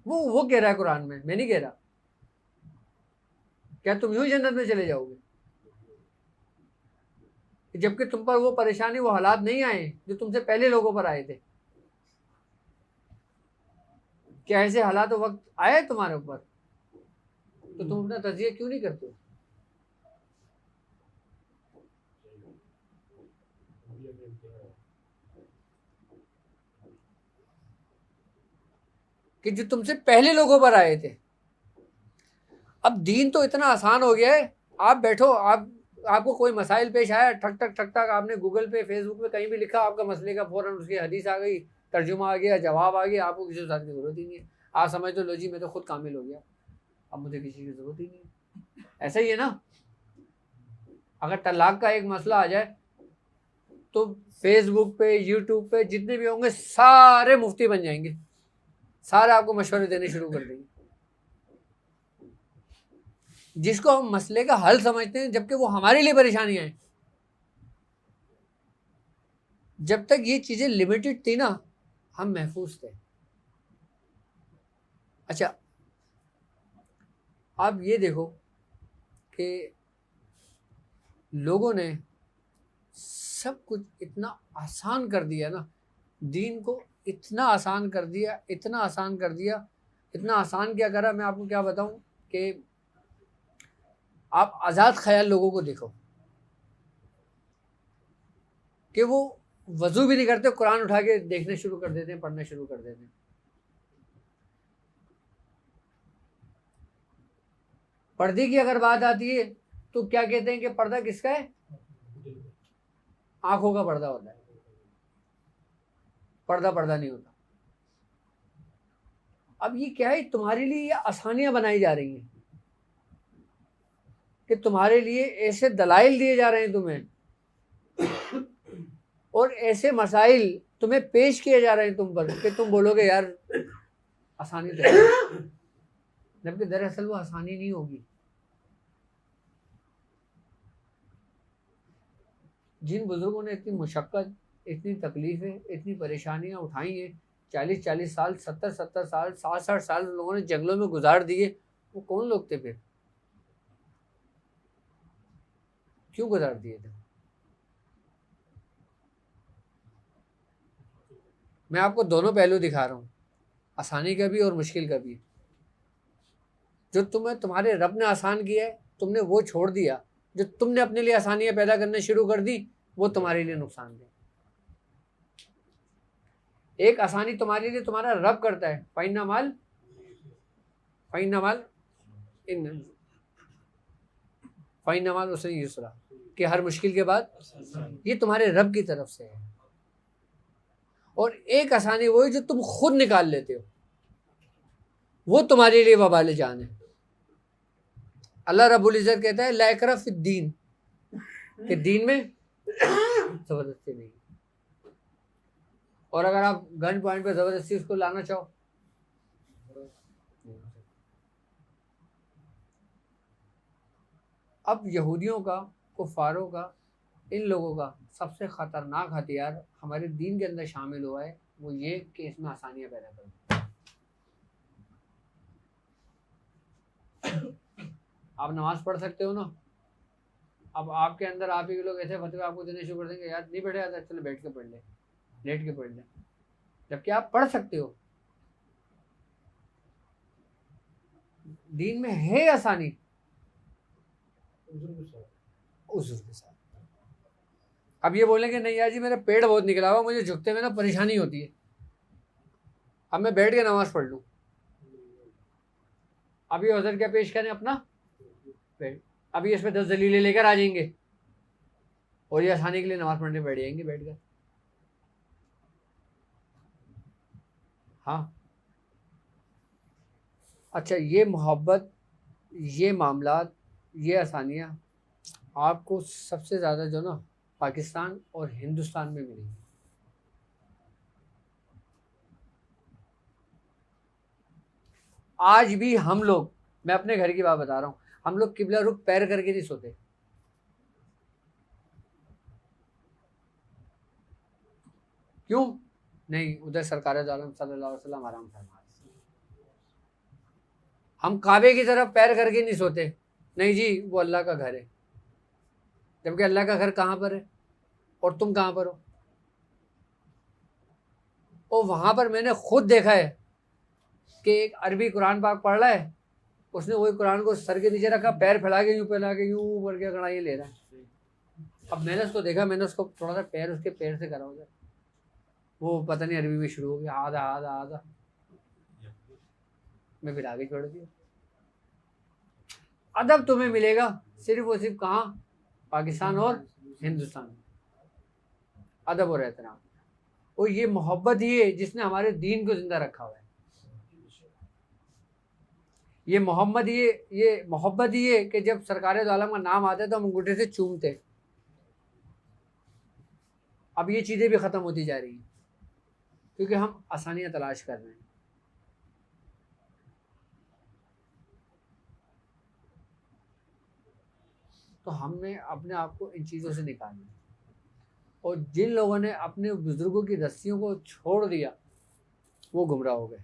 वो कह रहा है कुरान में, मैं नहीं कह रहा। क्या तुम यूं ही जन्नत में चले जाओगे, जबकि तुम पर वो परेशानी, वो हालात नहीं आए जो तुमसे पहले लोगों पर आए थे? क्या ऐसे हालात वक्त आए तुम्हारे ऊपर? तो तुम अपना तजिया क्यों नहीं करते हो? कि जो तुमसे पहले लोगों पर आए थे। अब दीन तो इतना आसान हो गया है, आप बैठो, आपको कोई मसाइल पेश आया, ठक ठक ठक ठक आपने गूगल पे, फेसबुक पे कहीं भी लिखा, आपका मसले का फौरन उसकी हदीस आ गई, तर्जुमा आ गया, जवाब आ गया, आपको किसी की ज़रूरत ही नहीं है। आप समझ लो जी मैं तो खुद कामिल हो गया, अब मुझे किसी की ज़रूरत ही नहीं है। ऐसा ही है ना। अगर तलाक का एक मसला आ जाए तो फेसबुक पे, यूट्यूब पे जितने भी होंगे सारे मुफ्ती बन जाएंगे, सारे आपको मशवरे देने शुरू कर देंगे, जिसको हम मसले का हल समझते हैं, जबकि वो हमारे लिए परेशानियां हैं। जब तक ये चीजें लिमिटेड थी ना, हम महफूज थे। अच्छा, आप ये देखो कि लोगों ने सब कुछ इतना आसान कर दिया ना, दीन को इतना आसान कर दिया, इतना आसान कर दिया। इतना आसान क्या करा, मैं आपको क्या बताऊं कि आप आज़ाद ख्याल लोगों को देखो कि वो वजू भी नहीं करते, कुरान उठा के देखने शुरू कर देते हैं, पढ़ने शुरू कर देते हैं। पर्दे की अगर बात आती है तो क्या कहते हैं कि पर्दा किसका है? आंखों का पर्दा होता है, पर्दा नहीं होता। अब ये क्या है, तुम्हारे लिए ये आसानियां बनाई जा रही हैं कि तुम्हारे लिए ऐसे दलाइल दिए जा रहे हैं तुम्हें, और ऐसे मसाइल तुम्हें पेश किए जा रहे हैं तुम पर कि तुम बोलोगे यार आसानी तो है, जबकि दरअसल वो आसानी नहीं होगी। जिन बुजुर्गों ने इतनी मुशक्क़त, इतनी तकलीफ़ें, इतनी परेशानियां उठाई हैं, 40-40 साल, 70-70 साल, 60-60 साल लोगों ने जंगलों में गुजार दिए, वो कौन लोग थे फिर? क्यों गुजार दिए थे? मैं आपको दोनों पहलू दिखा रहा हूँ, आसानी का भी और मुश्किल का भी। जो तुम्हें तुम्हारे रब ने आसान किया है, तुमने वो छोड़ दिया। जो तुमने अपने लिए आसानियां पैदा करने शुरू कर दी, वो तुम्हारे लिए नुकसान दे। एक आसानी तुम्हारे लिए तुम्हारा रब करता है, फ़इन्नमाल उसरी युसरा, कि हर मुश्किल के बाद, ये तुम्हारे रब की तरफ से है। और एक आसानी वो है जो तुम खुद निकाल लेते हो, वो तुम्हारे लिए वबाल जान है। अल्लाह रब्बुल इज़्ज़त कहता है ला इकराह फिद्दीन, कि दीन में ज़बरदस्ती नहीं। और अगर आप गन पॉइंट पे ज़बरदस्ती उसको लाना चाहो, अब यहूदियों का, कुफ़ारों का, इन लोगों का सबसे ख़तरनाक हथियार हमारे दीन के अंदर शामिल हुआ है, वो ये कि इसमें आसानियाँ पैदा कर दो। आप नमाज पढ़ सकते हो ना, अब आपके अंदर आप ही लोग ऐसे फतवे आपको देने शुरू कर देंगे, यार नहीं बैठे आता, चलो बैठ के पढ़ ले, लेट के पढ़ ले, जबकि आप पढ़ सकते हो। दीन में है आसानी, उज़्र के साथ। अब ये बोलेंगे नहीं यार जी मेरा पेड़ बहुत निकला हुआ, मुझे झुकते में ना परेशानी होती है, अब मैं बैठ के नमाज पढ़ लूँ। अभी हज़रत क्या पेश करें अपना पेड़, अभी इसमें 10 दलीलें लेकर आ जाएंगे और ये आसानी के लिए नमाज पढ़ने बैठ जाएंगे बैठ कर। हाँ अच्छा, ये मोहब्बत, ये मामलात, ये आसानियाँ आपको सबसे ज़्यादा जो ना पाकिस्तान और हिंदुस्तान में मिलेंगी। आज भी हम लोग, मैं अपने घर की बात बता रहा हूँ, हम लोग किबला रुख पैर करके नहीं सोते। क्यों? नहीं, उधर सरकार दो आलम सल्लल्लाहु अलैहि वसल्लम आराम फरमा। हम काबे की तरफ पैर करके नहीं सोते, नहीं जी वो अल्लाह का घर है, जबकि अल्लाह का घर कहाँ पर है और तुम कहाँ पर हो। और वहाँ पर मैंने खुद देखा है कि एक अरबी कुरान पाक पढ़ रहा है, उसने वही कुरान को सर के नीचे रखा, पैर फैला के यूँ बढ़ के कड़ाई ले रहा है। अब मैंने उसको देखा, मैंने उसको थोड़ा सा पैर उसके पैर से करा उधर, वो पता नहीं अरबी में शुरू हो गया आधा आधा आधा, मैं फिर आगे छोड़ दिया। अदब तुम्हें मिलेगा सिर्फ और सिर्फ कहाँ, पाकिस्तान और हिंदुस्तान में, अदब और एहतराम। और ये मोहब्बत ही है जिसने हमारे दीन को जिंदा रखा हुआ है। ये मोहब्बत ही है कि जब सरकार दो आलम का नाम आता है तो हम अंगूठे से चूमते। अब ये चीज़ें भी ख़त्म होती जा रही हैं क्योंकि हम आसानियाँ तलाश कर रहे हैं। तो हमने अपने आप को इन चीज़ों से निकालना है। और जिन लोगों ने अपने बुजुर्गों की रस्सियों को छोड़ दिया वो गुमराह हो गए,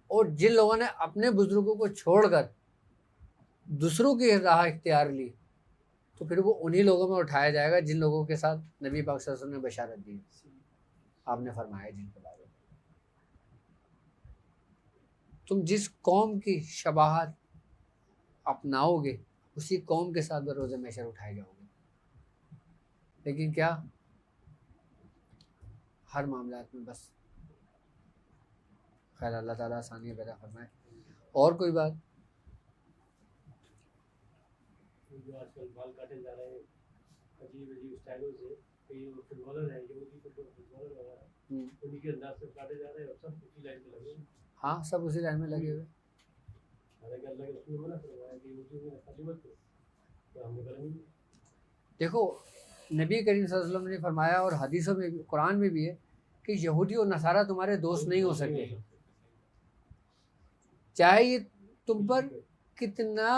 और जिन लोगों ने अपने बुजुर्गों को छोड़कर दूसरों की राह इख्तियार ली तो फिर वो उन्हीं लोगों में उठाया जाएगा जिन लोगों के साथ नबी पाक सल्लल्लाहु अलैहि वसल्लम ने बशारत दी, आपने फरमाया जिनके बारे में। तुम जिस कौम की शबाहत अपनाओगे उसी कौम के साथ बरोज़ महशर उठाए जाओगे। लेकिन क्या हर मामलात में बस खैर अल्लाह ताला आसानियाँ पैदा फरमाए। और कोई बात? जो आजकल बाल काटे जा रहे हैं अजीब अजीब स्टाइलों से, कई फुटबॉलर हैं, यहूदी फुटबॉलर वगैरह, उन्हीं के अंदाज से काटे जा रहे हैं और सब उसी लाइन पे लगे हैं। हाँ, सब उसी लाइन में लगे हुए। हालांकि अल्लाह के रसूल ने मना फरमाया कि वो जो खाली मत करो, तो हमने करा नहीं। देखो नबी करीम सल्लल्लाहु अलैहि वसल्लम ने फरमाया और हदीसों में भी, कुरान में भी है कि यहूदी और नसारा तुम्हारे दोस्त नहीं हो सकते, चाहे ये तुम पर कितना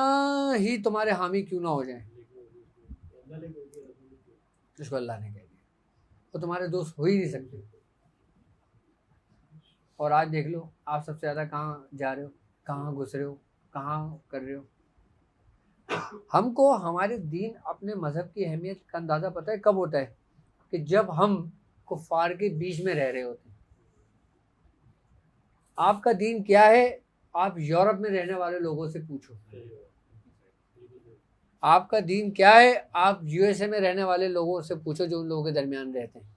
ही तुम्हारे हामी क्यों ना हो जाए। अल्लाह ने कह दिया, रसूल ने कहा। जिसको अल्लाह ने कह दिया, वो तुम्हारे दोस्त हो ही नहीं सकते। और आज देख लो आप सबसे ज़्यादा कहाँ जा रहे हो, कहाँ घुस रहे हो, कहाँ कर रहे हो। हमको हमारे दीन अपने मज़हब की अहमियत का अंदाज़ा पता है कब होता है कि जब हम कुफ़ार के बीच में रह रहे होते हैं। आपका दीन क्या है आप यूरोप में रहने वाले लोगों से पूछो, आपका दीन क्या है आप यूएसए में रहने वाले लोगों से पूछो जो उन लोगों के दरमियान रहते हैं।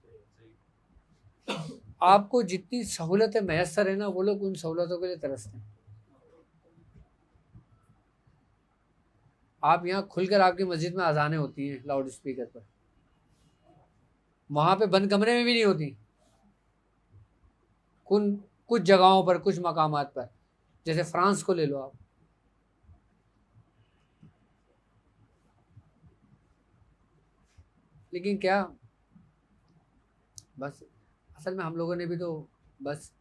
आपको जितनी सहूलतें मैसर है ना, वो लोग उन सहूलतों के लिए तरसते हैं। आप यहाँ खुलकर आपकी मस्जिद में अजानें होती हैं लाउड स्पीकर पर, वहाँ पे बंद कमरे में भी नहीं होती। कुछ जगहों पर, कुछ मकामात पर, जैसे फ्रांस को ले लो आप, लेकिन क्या बस असल में हम लोगों ने भी तो बस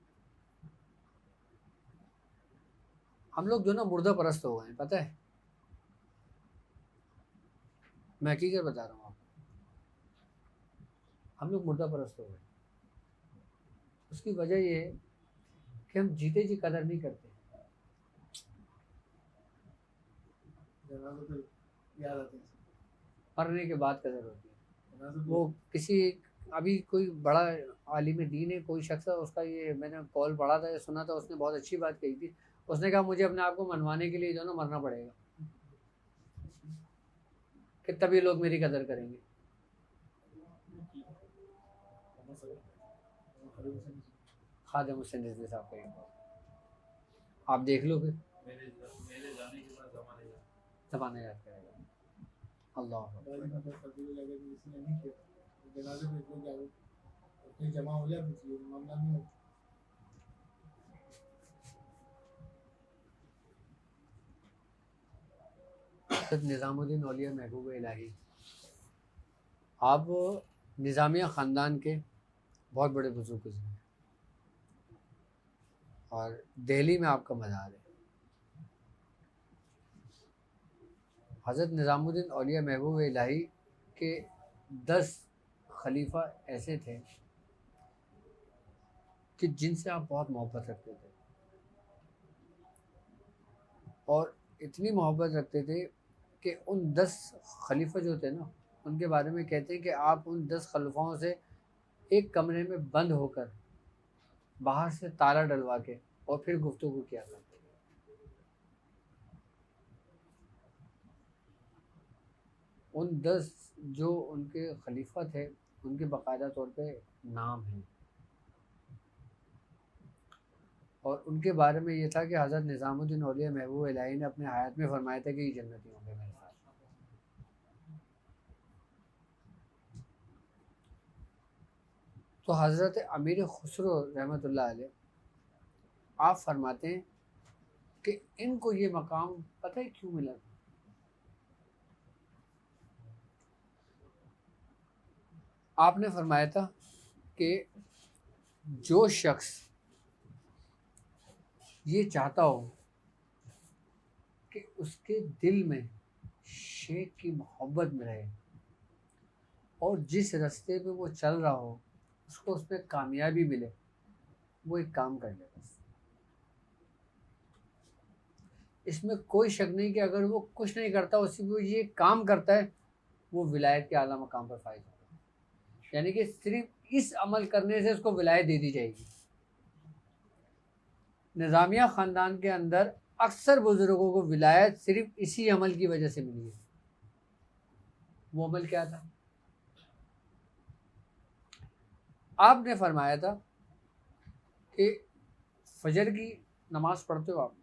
हम लोग जो ना मुर्दा परस्त हो गए हैं, पता है, मैं हकीकत बता रहा हूँ आपको, हम लोग मुर्दा परस्त हो गए। उसकी वजह ये है कि हम जीते जी कदर नहीं करते, याद आते हैं मरने के बाद कदर होती है। वो किसी अभी कोई बड़ा आलिम दीन है, कोई शख्स है, उसका ये मैंने कॉल पढ़ा था, सुना था, उसने बहुत अच्छी बात कही थी। उसने कहा मुझे अपने आप को मनवाने के लिए जो ना मरना पड़ेगा कि तभी लोग मेरी कदर करेंगे। खादिम हुसैन रिजवी साहब का ये बात आप देख लो, फिर मेरे जाने के बाद ज़माना याद करेगा। अल्लाह जमा हो जाए मामला नहीं हो। निज़ामुद्दीन औलिया महबूब इलाही, आप निज़ामिया ख़ानदान के बहुत बड़े बुजुर्ग हैं और दिल्ली में आपका मज़ार है। हज़रत निज़ामुद्दीन औलिया महबूब इलाही के 10 खलीफा ऐसे थे कि जिनसे आप बहुत मोहब्बत रखते थे, और इतनी मोहब्बत रखते थे कि उन 10 खलीफा जो थे ना, उनके बारे में कहते हैं कि आप उन 10 खलीफाओं से एक कमरे में बंद होकर बाहर से ताला डलवा के और फिर गुफ्तगू किया करते थे। उन 10 जो उनके खलीफा थे उनके बाकायदा तौर पे नाम हैं, और उनके बारे में ये था कि हज़रत निज़ामुद्दीन औलिया महबूब इलाही ने अपने हयात में फरमाया था कि ये जन्नती होंगे मेरे साथ। तो हज़रत अमीर खुसरो रहमतुल्लाह अलैह आप फरमाते हैं कि इनको ये मकाम पता है क्यों मिला था? आपने फरमाया था कि जो शख्स ये चाहता हो कि उसके दिल में शेख की मोहब्बत में रहे और जिस रास्ते पे वो चल रहा हो उसको उसमें कामयाबी मिले, वो एक काम कर ले बस। इसमें कोई शक नहीं कि अगर वो कुछ नहीं करता, उसी वो ये काम करता है, वो विलायत के आला मकाम पर फायज होगा। यानी कि सिर्फ इस अमल करने से उसको विलायत दे दी जाएगी। निज़ामिया ख़ानदान के अंदर अक्सर बुजुर्गों को विलायत सिर्फ इसी अमल की वजह से मिली है। वो अमल क्या था? आपने फरमाया था कि फजर की नमाज पढ़ते हो आप,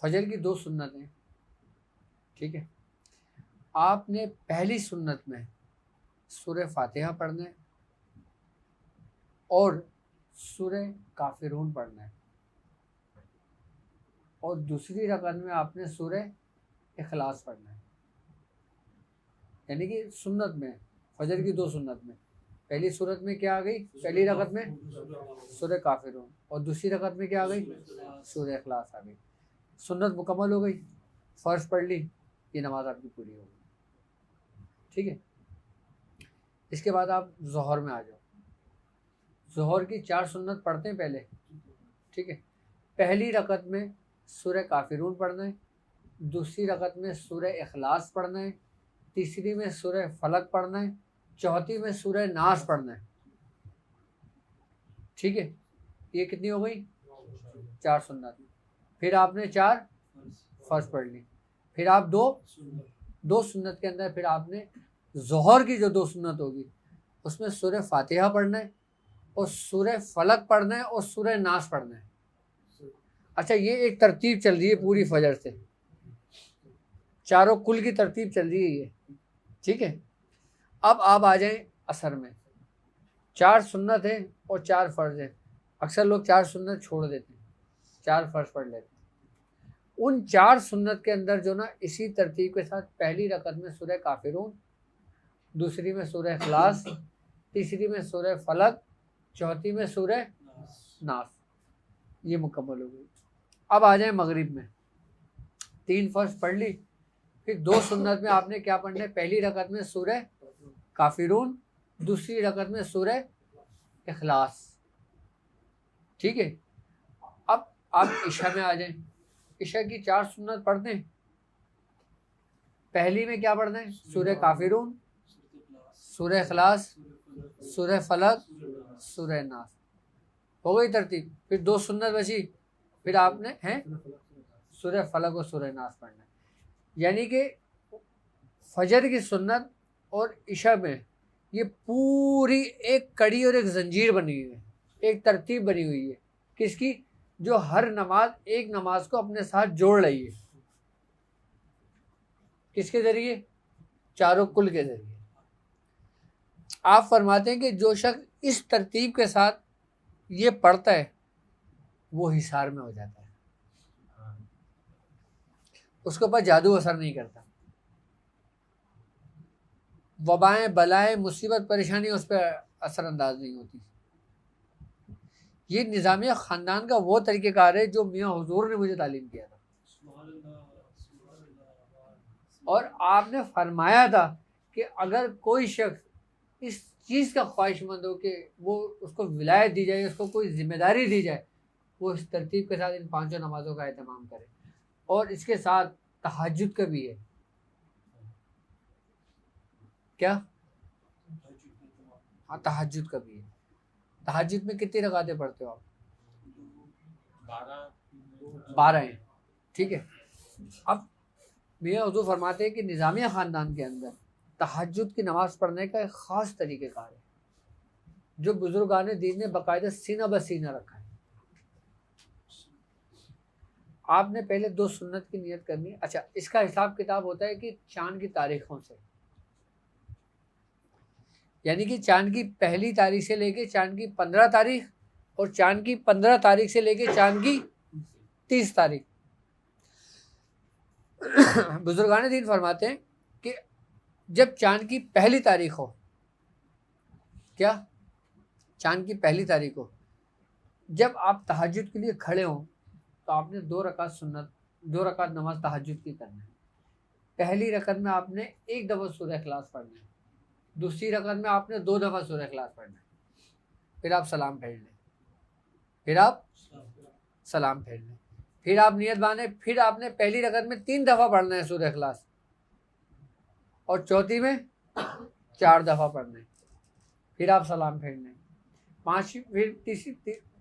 फजर की 2 सुन्नतें, ठीक है, आपने पहली सुन्नत में सूरह फातिहा पढ़ना है और सूरह काफिरून पढ़ना है और दूसरी रकात में आपने सूरह इखलास पढ़ना है। यानी कि सुन्नत में, फजर की 2 सुन्नत में पहली सूरत में क्या आ गई, पहली रकात में सूरह काफिरून और दूसरी रकात में क्या आ गई, सूरह इखलास आ गई। सुन्नत मुकम्मल हो गई, फ़र्ज पढ़ ली, ये नमाज आपकी पूरी हो गई। ठीक है। इसके बाद आप ज़ोहर में आ जाओ। ज़ोहर की 4 सुन्नत पढ़ते हैं पहले। ठीक है। पहली रकात में सूरह काफिरून पढ़ना है, दूसरी रकात में सूरह इखलास पढ़ना है, तीसरी में सूरह फलक पढ़ना है, चौथी में सूरह नास पढ़ना है। ठीक है। ये कितनी हो गई, 4 सुन्नत। फिर आपने 4 फर्ज पढ़ ली। फिर आप दो सुन्नत के अंदर फिर आपने ज़ोहर की जो 2 सुन्नत होगी उसमें सूरह फातिहा पढ़ना है और सूरह फलक पढ़ना है और सूरह नास पढ़ना है। अच्छा, ये एक तरतीब चल रही है पूरी फजर से, चारों कुल की तरतीब चल रही है ये। ठीक है। अब आप आ जाएं असर में। 4 सुन्नत है और 4 फ़र्ज है। अक्सर लोग 4 सुन्नत छोड़ देते हैं, 4 फ़र्ज पढ़ लेते हैं। उन 4 सुन्नत के अंदर जो ना इसी तरतीब के साथ पहली रकत में सूरह काफिरून, दूसरी में सूरह इखलास, तीसरी में सूरह फलक, चौथी में सूरह नास, ये मुकम्मल हो गई। अब आ जाए मगरिब में। 3 फ़र्ज पढ़ ली, फिर 2 सुन्नत में आपने क्या पढ़ना है, पहली रकत में सूरह काफिरून, दूसरी रकत में सूरह इखलास। ठीक है। अब आप इशा में आ जाएं। इशा की 4 सुन्नत पढ़ते हैं। पहली में क्या पढ़ना है, सूरह काफिरून, सूरह इखलास, सूरह फलक, सूरह नास। हो गई तरतीब। फिर 2 सुन्नत बची, फिर आपने हैं सूरह फलक और सूरह नास पढ़ना है। यानी कि फजर की सुन्नत और इशा में ये पूरी एक कड़ी और एक जंजीर बनी हुई है, एक तरतीब बनी हुई है। किसकी, जो हर नमाज एक नमाज को अपने साथ जोड़ रही है। किसके जरिए, चारों कुल के जरिए। आप फरमाते हैं कि जो शख्स इस तरतीब के साथ ये पढ़ता है वो हिसार में हो जाता है, उसके ऊपर जादू असर नहीं करता, वबाएं बलाएं मुसीबत परेशानी उस पर असरअंदाज नहीं होती। ये निज़ामिया ख़ानदान का वो तरीक़ेकार है जो मियाँ हुजूर ने मुझे तालीम किया था। और आपने फरमाया था कि अगर कोई शख्स इस चीज़ का ख्वाहिशमंद हो कि वो उसको विलायत दी जाए, उसको कोई जिम्मेदारी दी जाए, वो इस तरतीब के साथ इन 5 नमाज़ों का एहतमाम करे। और इसके साथ तहज्जुद का भी है। क्या, हाँ, तहज्जुद का भी है। तहज्जुद में कितनी रकातें पढ़ते हो आप? 12 हैं। ठीक है। अब मियाँ हुजूर फरमाते हैं कि निज़ामिया ख़ानदान के अंदर तहज्जुद की नमाज़ पढ़ने का एक ख़ास तरीक़ेकार है जो बुजुर्गान दीन ने बाकायदा सीना ब सीना रखा है। आपने पहले 2 सुन्नत की नियत करनी है। अच्छा, इसका हिसाब किताब होता है कि चाँद की तारीखों से, यानी कि चाँद की पहली तारीख से लेके चाँद की 15 तारीख और चाँद की 15 तारीख से लेके चाँद की 30 तारीख। बुजुर्गान दीन फरमाते हैं कि जब चाँद की पहली तारीख हो, क्या, चाँद की पहली तारीख हो, जब आप तहज्जुद के लिए खड़े हों तो आपने 2 रकात नमाज तहज्जुद की करना है। पहली रकत में आपने 1 दफ़ा सूरह इखलास पढ़ना है, दूसरी रकत में आपने 2 दफ़ा सूरह इखलास पढ़ना है। फिर आप सलाम फेर लें, फिर आप नियत बांधे, फिर आपने पहली रकत में 3 दफ़ा पढ़ना है सूरह इखलास और चौथी में 4 दफ़ा पढ़ना है। फिर आप सलाम फेर लें,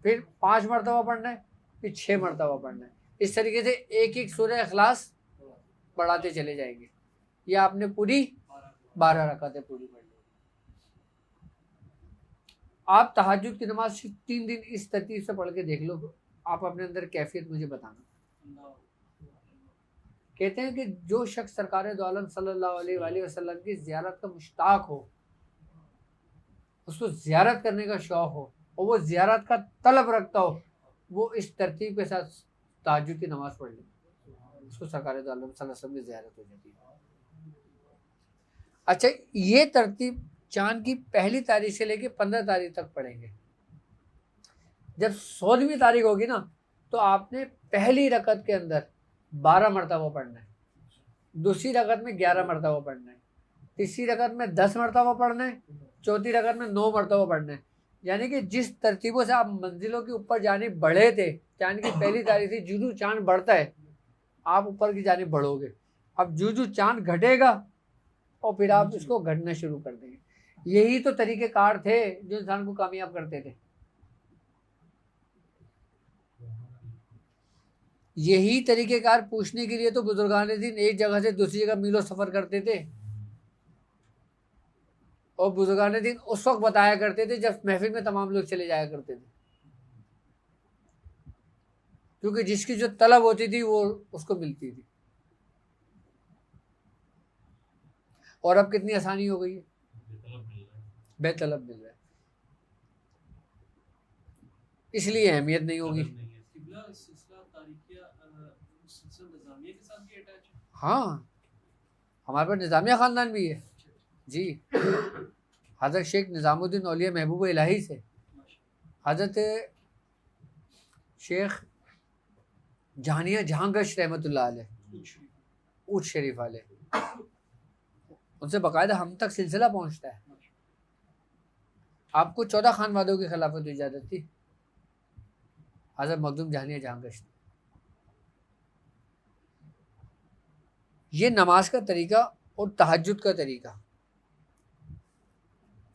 फिर 5 मरतबा पढ़ना है, फिर 6 मरतबा पढ़ना है। इस तरीके से एक एक सूरह इखलास बढ़ाते चले जाएंगे। ये आपने पूरी 12 रकातें पूरी पढ़ ली। आप तहज्जुद की नमाज सिर्फ 3 दिन इस तरतीब से पढ़ के देख लो, आप अपने अंदर कैफियत मुझे बताना। कहते हैं कि जो शख्स सरकार दो आलम सल्लल्लाहु अलैहि वसल्लम की ज़ियारत का मुश्ताक हो, उसको ज़ियारत करने का शौक़ हो और वो ज़ियारत का तलब रखता हो, वो इस तरतीब के साथ तहज्जुद की नमाज़ पढ़ ले, उसको सरकार दो आलम सल्लल्लाहु अलैहि वसल्लम की ज़ियारत हो जाती है। अच्छा, ये तरतीब चाँद की पहली तारीख से लेके 15 तारीख तक पढ़ेंगे। जब 16वीं तारीख होगी ना, तो आपने पहली रकत के अंदर 12 मरतबा पढ़ना है, दूसरी रकत में 11 मरतबा पढ़ना है, तीसरी रकत में 10 मरतबा पढ़ना है, चौथी रकत में 9 मरतबा पढ़ना है। यानी कि जिस तरतीबों से आप मंजिलों के ऊपर जाने बढ़े थे, चाँद की पहली तारीख से जूं चाँद बढ़ता है, आप ऊपर की जाने बढ़ोगे। अब जूं चाँद घटेगा और फिर आप इसको घटना शुरू कर देंगे। यही तो तरीक़ेकार थे जो इंसान को कामयाब करते थे। यही तरीक़ेकार पूछने के लिए तो बुजुर्गान दिन एक जगह से दूसरी जगह मीलों सफ़र करते थे, और बुजुर्गान दिन उस वक्त बताया करते थे जब महफिल में तमाम लोग चले जाया करते थे, क्योंकि जिसकी जो तलब होती थी वो उसको मिलती थी। और अब कितनी आसानी हो गई है, बेतलब मिल रहा है, इसलिए अहमियत नहीं होगी। हाँ, हमारे पास निज़ामिया ख़ानदान भी है जी। हज़रत शेख निज़ामुद्दीन औलिया महबूब इलाही से हज़रत शेख जहानिया जहांगश रहमतुल्लाह अलैह ऊट शरीफ वाले, उनसे बाकायदा हम तक सिलसिला पहुँचता है। आपको 14 खानवादों की खिलाफत की इजाज़त थी हज़रत मखदूम जहानिया जहांगश। ये नमाज का तरीका और तहज्जुद का तरीका,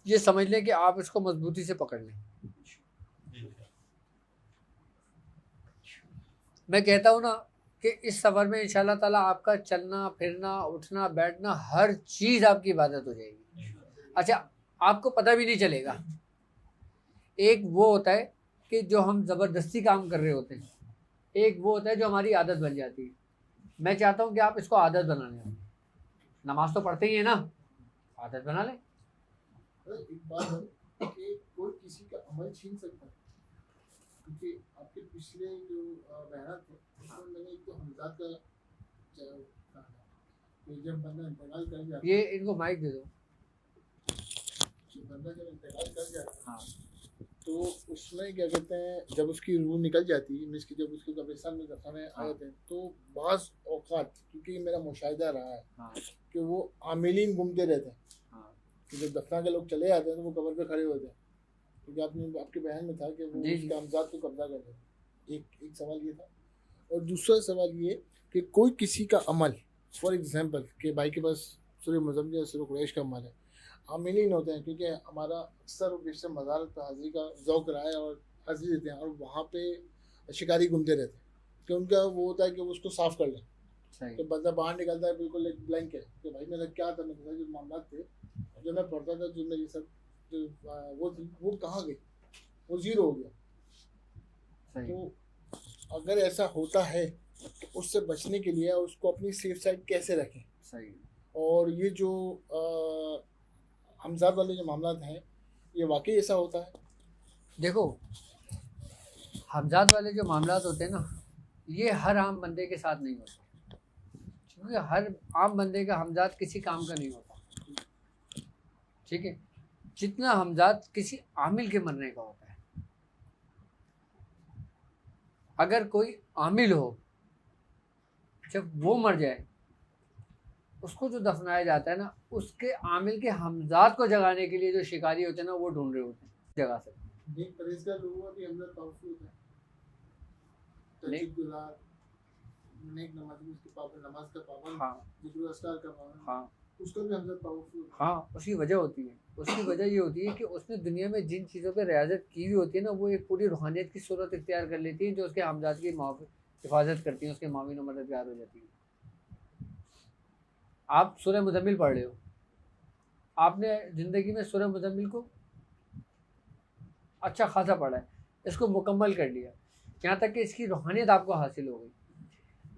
ये समझ लें कि आप इसको मजबूती से पकड़ लें। मैं कहता हूँ ना कि इस सफ़र में इंशाअल्लाह ताला आपका चलना फिरना उठना बैठना हर चीज़ आपकी इबादत हो जाएगी। अच्छा, आपको पता भी नहीं चलेगा। एक वो होता है कि जो हम ज़बरदस्ती काम कर रहे होते हैं, एक वो होता है जो हमारी आदत बन जाती है। मैं चाहता हूँ कि आप इसको आदत बना लें। नमाज तो पढ़ते ही है ना, आदत बना लें। एक बात है कि कोई किसी का अमल छीन सकता है, क्योंकि आपके पिछले जो बयान थे उसमें मैंने एक तो हमजाद का कहा कि जब बंदा इंतकाल कर जाता है, ये इनको माइक दे दो, बंदा जब इंतकाल कर जाता है हाँ, तो उसमें क्या कहते हैं, जब उसकी रूह निकल जाती है, मीन्स कि जब उसके कब्रिस्तान में दफनाने आए थे, तो बाज़ औक़ात, क्योंकि मेरा मुशाहिदा रहा है हाँ, कि वो आमिलीन घूमते रहते हैं, हाँ, कि जब दफना के लोग चले जाते हैं तो वो कब्र पे खड़े होते हैं, क्योंकि आपके बयान में था कि वो उसके हमजाद को कब्जा कर लेते। एक सवाल ये था, और दूसरा सवाल ये कि कोई किसी का अमल, फॉर एग्जांपल कि भाई के पास सूरह मुज़म्मिल या सूरह कुरैश का अमल है, आमिलीन होते हैं, क्योंकि हमारा अक्सर और बेशतर मज़ारत पर हाज़िरी का ज़ौक़ रहा है और हाज़िरी देते हैं, और वहाँ पे शिकारी घूमते रहते हैं, कि उनका वो होता है कि वो उसको साफ़ कर लें। तो बंदा बाहर निकलता है बिल्कुल एक ब्लैंक है कि भाई मेरा क्या था, मेरे जो मामला थे जो मैं पढ़ता था, जो मेरी सब जो वो कहाँ गए, वो ज़ीरो हो गया। तो अगर ऐसा होता है तो उससे बचने के लिए उसको अपनी सेफ साइड कैसे रखें? सही। और ये जो हमजाद वाले जो मामला हैं, ये वाकई ऐसा होता है? देखो, हमजाद वाले जो मामला होते हैं ना, ये हर आम बंदे के साथ नहीं होते, क्योंकि हर आम बंदे का हमजाद किसी काम का नहीं होता, ठीक है, जितना हमजाद किसी आमिल के मरने का होता है। अगर कोई आमिल हो, जब वो मर जाए, उसको जो दफनाया जाता है ना, उसके आमिल के हमजाद को जगाने के लिए जो शिकारी होते हैं ना, वो ढूंढ रहे होते हैं जगा सकते। एक परहेज़गार लोगों का भी हमजाद पावरफुल होता है, तहज्जुदुल्लाह, नेक नमाज़ी, उसके पाबंद, नमाज का पाबंद, हाँ, जिक्र अस्कार का पाबंद, हाँ, उसका भी हमजाद पावरफुल। हाँ, उसकी वजह होती है, उसकी वजह ये होती है कि उसने दुनिया में जिन चीज़ों पे रियाजत की हुई होती है ना, वो एक पूरी रूहानियत की सूरत इख्तियार कर लेती है, जो उसके हमजाद की हिफाजत करती हैं, उसके माविन और मददगार हो जाती है। आप सूरह मुज़म्मिल पढ़ रहे हो, आपने ज़िंदगी में सूरह मुज़म्मिल को अच्छा खासा पढ़ा है, इसको मुकम्मल कर लिया, यहाँ तक कि इसकी रूहानियत आपको हासिल हो गई।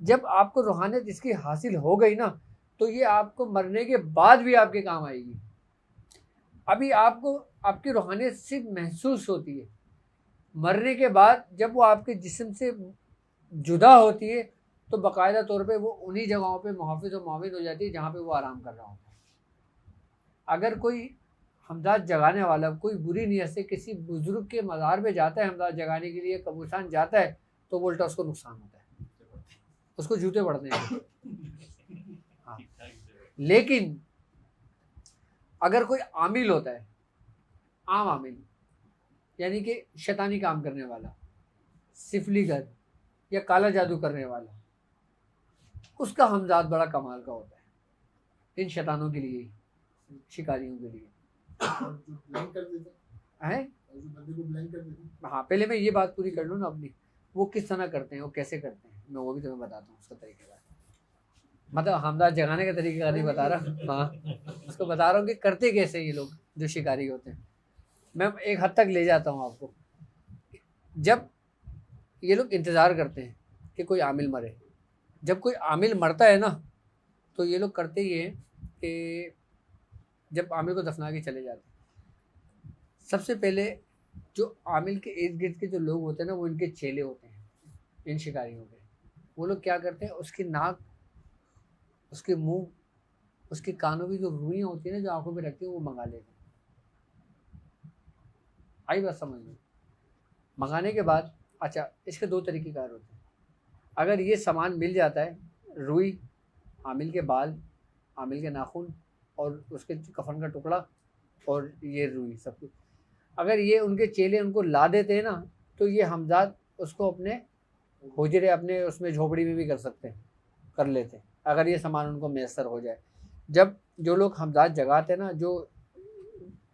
जब आपको रूहानियत इसकी हासिल हो गई ना, तो ये आपको मरने के बाद भी आपके काम आएगी। अभी आपको आपकी रूहानियत सिर्फ महसूस होती है, मरने के बाद जब वो आपके जिस्म से जुदा होती है तो बाकायदा तौर पे वो उन्हीं जगहों पे मुहाफिज और मुआविन हो जाती है जहाँ पे वो आराम कर रहा होता है। अगर कोई हमदाद जगाने वाला कोई बुरी नीयत से किसी बुजुर्ग के मज़ार पे जाता है, हमदाद जगाने के लिए कब्रिस्तान जाता है, तो उल्टा उसको नुकसान होता है, उसको जूते पड़ते हैं। हाँ, लेकिन अगर कोई आमिल होता है, आम आमिल यानी कि शैतानी काम करने वाला, सिफलीगर या काला जादू करने वाला, उसका हमजाद बड़ा कमाल का होता है इन शैतानों के लिए, शिकारियों के लिए। ब्लैंक कर देते हैं और जो बंदे को ब्लैंक कर देते। हाँ, पहले मैं ये बात पूरी कर लूँ ना अपनी, वो किस तरह करते हैं, वो कैसे करते हैं, मैं वो भी तुम्हें बताता हूँ उसका तरीकेकार। मतलब हमदाद जगाने का तरीका नहीं बता रहा, हाँ उसको बता रहा हूँ कि करते कैसे ये लोग जो शिकारी होते हैं। मैं एक हद तक ले जाता हूँ आपको। जब ये लोग इंतज़ार करते हैं कि कोई आमिल मरे, जब कोई आमिल मरता है ना तो ये लोग करते ये हैं कि जब आमिल को दफना के चले जाते हैं, सबसे पहले जो आमिल के इर्द गिर्द के जो लोग होते हैं ना, वो इनके चेले होते हैं, इन शिकारियों के। वो लोग क्या करते हैं, उसकी नाक, उसके मुंह, उसके कानों की जो रुइयाँ होती है ना, जो आंखों पे रखती है, वो मंगा लेते हैं। आई बात समझ में? मंगाने के बाद अच्छा, इसके दो तरीक़ेकार होते हैं। अगर ये सामान मिल जाता है, रुई, आमिल के बाल, आमिल के नाखून और उसके कफन का टुकड़ा और ये रुई, सब कुछ, अगर ये उनके चेले उनको ला देते हैं ना, तो ये हमजाद उसको अपने हुजरे, अपने उसमें झोपड़ी में भी कर सकते हैं, कर लेते हैं, अगर ये सामान उनको मैसर हो जाए। जब जो लोग हमजाद जगाते हैं ना, जो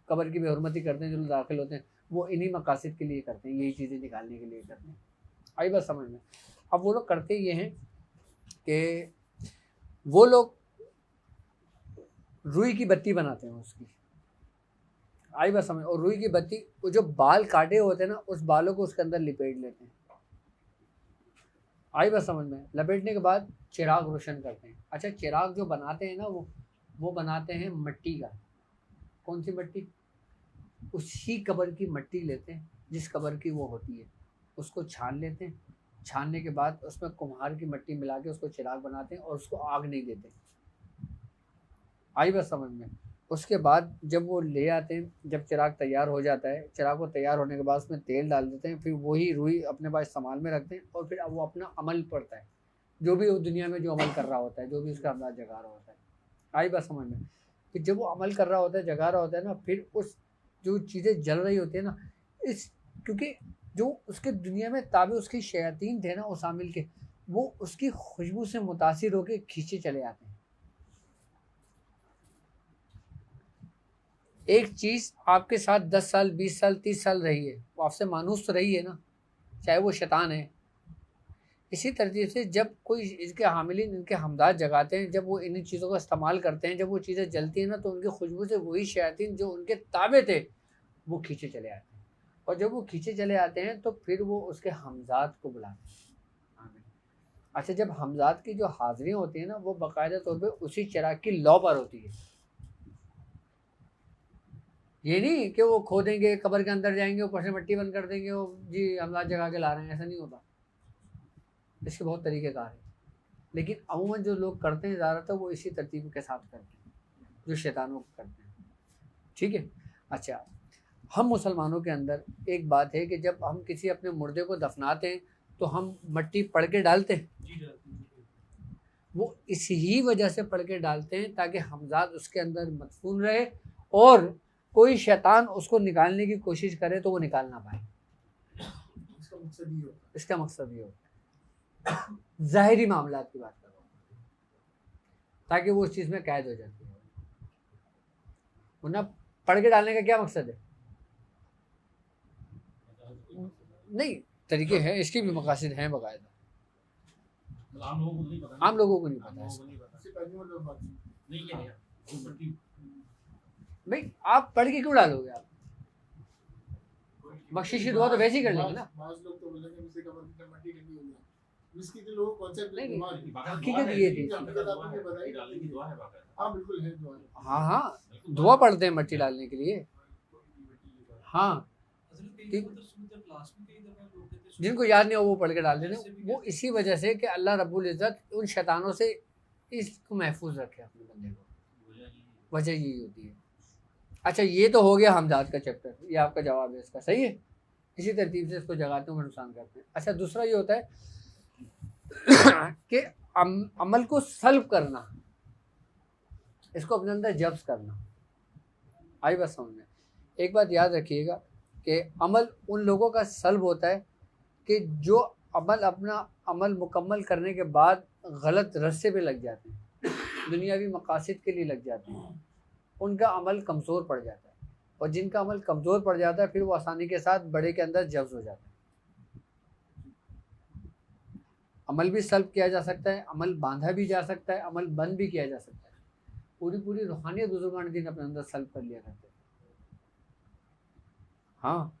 कब्र की बेहुरमती करते हैं, जो लोग दाखिल होते हैं, वो इन्हीं मकासद के लिए करते हैं, यही चीज़ें निकालने के लिए करते हैं। आई बात समझ में? अब वो लोग करते ये हैं कि वो लोग रुई की बत्ती बनाते हैं उसकी, आई बात समझ? और रुई की बत्ती, वो जो बाल काटे होते हैं ना, उस बालों को उसके अंदर लिपेट लेते हैं। आई बात समझ में? लपेटने के बाद चिराग रोशन करते हैं। अच्छा, चिराग जो बनाते हैं ना, वो बनाते हैं मिट्टी का। कौन सी मिट्टी? उसी कब्र की मिट्टी लेते हैं जिस कब्र की वो होती है, उसको छान लेते हैं। छानने के बाद उसमें कुम्हार की मिट्टी मिला के उसको चिराग बनाते हैं और उसको आग नहीं देते। आई बात समझ में? उसके बाद जब वो ले आते हैं, जब चिराग तैयार हो जाता है, चिराग को तैयार होने के बाद उसमें तेल डाल देते हैं, फिर वही रुई अपने पास इस्तेमाल में रखते हैं और फिर अब वो अपना अमल पड़ता है, जो भी वो दुनिया में जो अमल कर रहा होता है, जो भी उसका अंदाज जगा रहा होता है। आई बात समझ में? फिर जब वो अमल कर रहा होता है, जगा रहा होता है ना, फिर उस जो चीज़ें जल रही होती है ना, इस क्योंकि जो उसके दुनिया में ताबे उसके शयातीन थे ना, उस आमिल के, वो उसकी खुशबू से मुतासिर होकर खींचे चले आते हैं। एक चीज़ आपके साथ 10 साल 20 साल 30 साल रही है, वो आपसे मानूस तो रही है ना, चाहे वो शैतान है। इसी तरतीब से जब कोई इसके हामिलीन इनके हमदाद जगाते हैं, जब वो इन चीज़ों का इस्तेमाल करते हैं, जब वो चीज़ें जलती हैं ना, तो उनकी खुशबू से वही शयातीन जो उनके ताबे थे वो खींचे चले आते हैं। और जब वो खींचे चले आते हैं तो फिर वो उसके हमजाद को बुलाते हैं। अच्छा, जब हमजाद की जो हाज़िरियाँ होती हैं ना, वो बाकायदा तौर पे उसी चिराग की लौ पर होती है। ये नहीं कि वो खोदेंगे, कब्र के अंदर जाएंगे, ऊपर से मिट्टी बंद कर देंगे, वो जी हमजाद जगा के ला रहे हैं, ऐसा नहीं होता। इसके बहुत तरीक़ेकार है, लेकिन अमूमन जो लोग करते हैं ज़्यादातर वो इसी तरतीब के साथ करते हैं जो शैतानों को करते हैं। ठीक है। अच्छा, हम मुसलमानों के अंदर एक बात है कि जब हम किसी अपने मुर्दे को दफनाते हैं तो हम मिट्टी पड़ के डालते हैं। वो इसी वजह से पड़ के डालते हैं ताकि हमजाद उसके अंदर मदफून रहे और कोई शैतान उसको निकालने की कोशिश करे तो वो निकाल ना पाए। इसका मकसद ये होता है। ज़ाहिरी मामलात की बात कर रहा हूँ, ताकि वो उस चीज़ में कैद हो जाती है। वरना पढ़ के डालने का क्या मकसद है? नहीं, तरीके हैं, इसके भी मकासद हैं बाकायदा, आम लोगों को नहीं पता। आम लोगों को नहीं पता। भाई आप पढ़ के क्यों डालोगे? आप बख्शिश दुआ तो वैसे ही कर लेंगे ना। हकीकत ये थी। हाँ हाँ, दुआ पढ़ते हैं मिट्टी डालने के लिए। हाँ, जिनको याद नहीं हो वो पढ़ के डाल देते, वो इसी वजह से कि अल्लाह रब्बुल इज़्ज़त उन शैतानों से इसको महफूज रखे अपने बंदे को, वजह यही होती है। अच्छा, ये तो हो गया हमजाद का चैप्टर, ये आपका जवाब है इसका, सही है। इसी तरतीब से इसको जगातों में नुकसान करते हैं। अच्छा, दूसरा ये होता है कि अमल को सल्ब करना, इसको अपने अंदर जब्स करना। आई बात समझ में? एक बात याद रखिएगा कि अमल उन लोगों का सल्ब होता है कि जो अपना अमल मुकम्मल करने के बाद गलत रास्ते पे लग जाते हैं, दुनियावी मकासद के लिए लग जाते हैं, उनका अमल कमज़ोर पड़ जाता है। और जिनका अमल कमज़ोर पड़ जाता है फिर वो आसानी के साथ बड़े के अंदर जब्स हो जाता है। अमल भी सल्ब किया जा सकता है, अमल बांधा भी जा सकता है, अमल बंद भी किया जा सकता है। पूरी रूहानियत बुजुर्गान दिन अपने अंदर सल्ब कर लिया करते हैं। हाँ,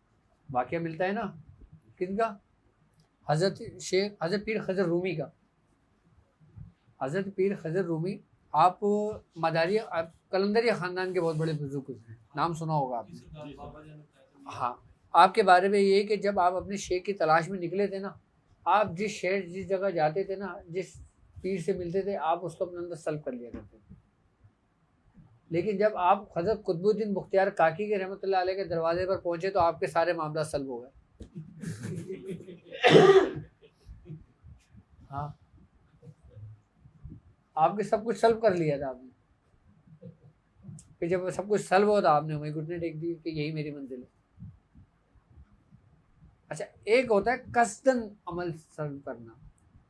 वाक़या मिलता है ना किनका? हज़रत पीर खजर रूमी का। हज़रत पीर खजर रूमी आप मदारी कलंदरिया ख़ानदान के बहुत बड़े बुजुर्ग हैं, नाम सुना होगा आपने। हाँ, आपके बारे में ये कि जब आप अपने शेख की तलाश में निकले थे ना, आप जिस जगह जाते थे ना, जिस पीर से मिलते थे, आप उसको अपने अंदर सल्ब कर लिया करते थे। लेकिन जब आप हज़रत कुतुबुद्दीन मुख्तियार काकी के रहमतुल्लाह अलैह के दरवाजे पर पहुंचे तो आपके सारे मामला सल्ब हो गए। हाँ, आपके सब कुछ सल्ब कर लिया था आपने। फिर जब सब कुछ सल्ब हुआ था आपने वही घुटने टेक दिए कि यही मेरी मंजिल है। अच्छा, एक होता है कसदन अमल सल्ब करना,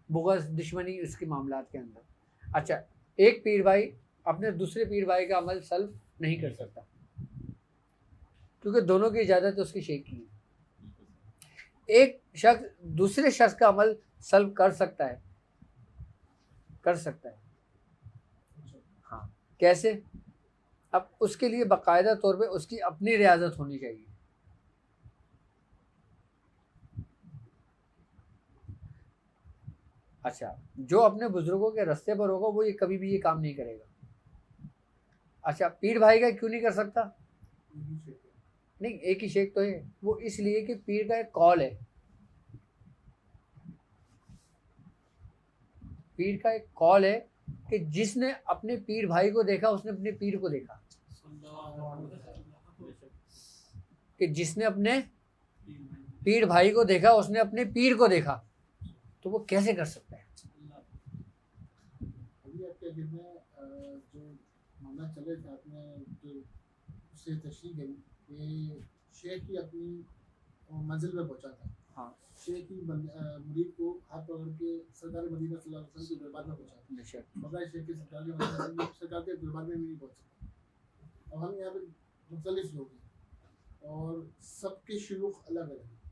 बुग़्ज़ दुश्मनी उसके मामलात के अंदर। अच्छा, एक पीर भाई अपने दूसरे पीर भाई का अमल सल्ब नहीं कर सकता क्योंकि दोनों की इजाज़त उसकी शेख की है। एक शख्स दूसरे शख्स का अमल सल्ब कर सकता है, हाँ, कैसे? अब उसके लिए बाकायदा तौर पे उसकी अपनी रियाजत होनी चाहिए। अच्छा, जो अपने बुजुर्गों के रास्ते पर होगा वो ये कभी भी ये काम नहीं करेगा। अच्छा, पीर भाई का क्यों नहीं कर सकता? नहीं, एक ही शेख तो है। वो इसलिए कि पीर का एक कॉल है, पीर का एक कॉल है कि जिसने अपने पीर भाई को देखा उसने अपने पीर को देखा, कि जिसने अपने पीर भाई को देखा उसने अपने पीर को देखा। तो वो कैसे कर सकता है? अभी आपके जो मामला चले थे, आपने जो उससे तशरीह करी कि शेख ही अपनी मंजिल पे पहुंचा था। हाँ, शेख ही मुरीद को हाथ पकड़ के सरकार मदीना सल्लल्लाहु अलैहि वसल्लम के दरबार में पहुंचा, मगर शेख के सरकार के दरबार में भी नहीं पहुंच सकता। अब हम यहाँ पे मुख्तलिफ लोग हैं और सबके शुरूख अलग अलग हैं।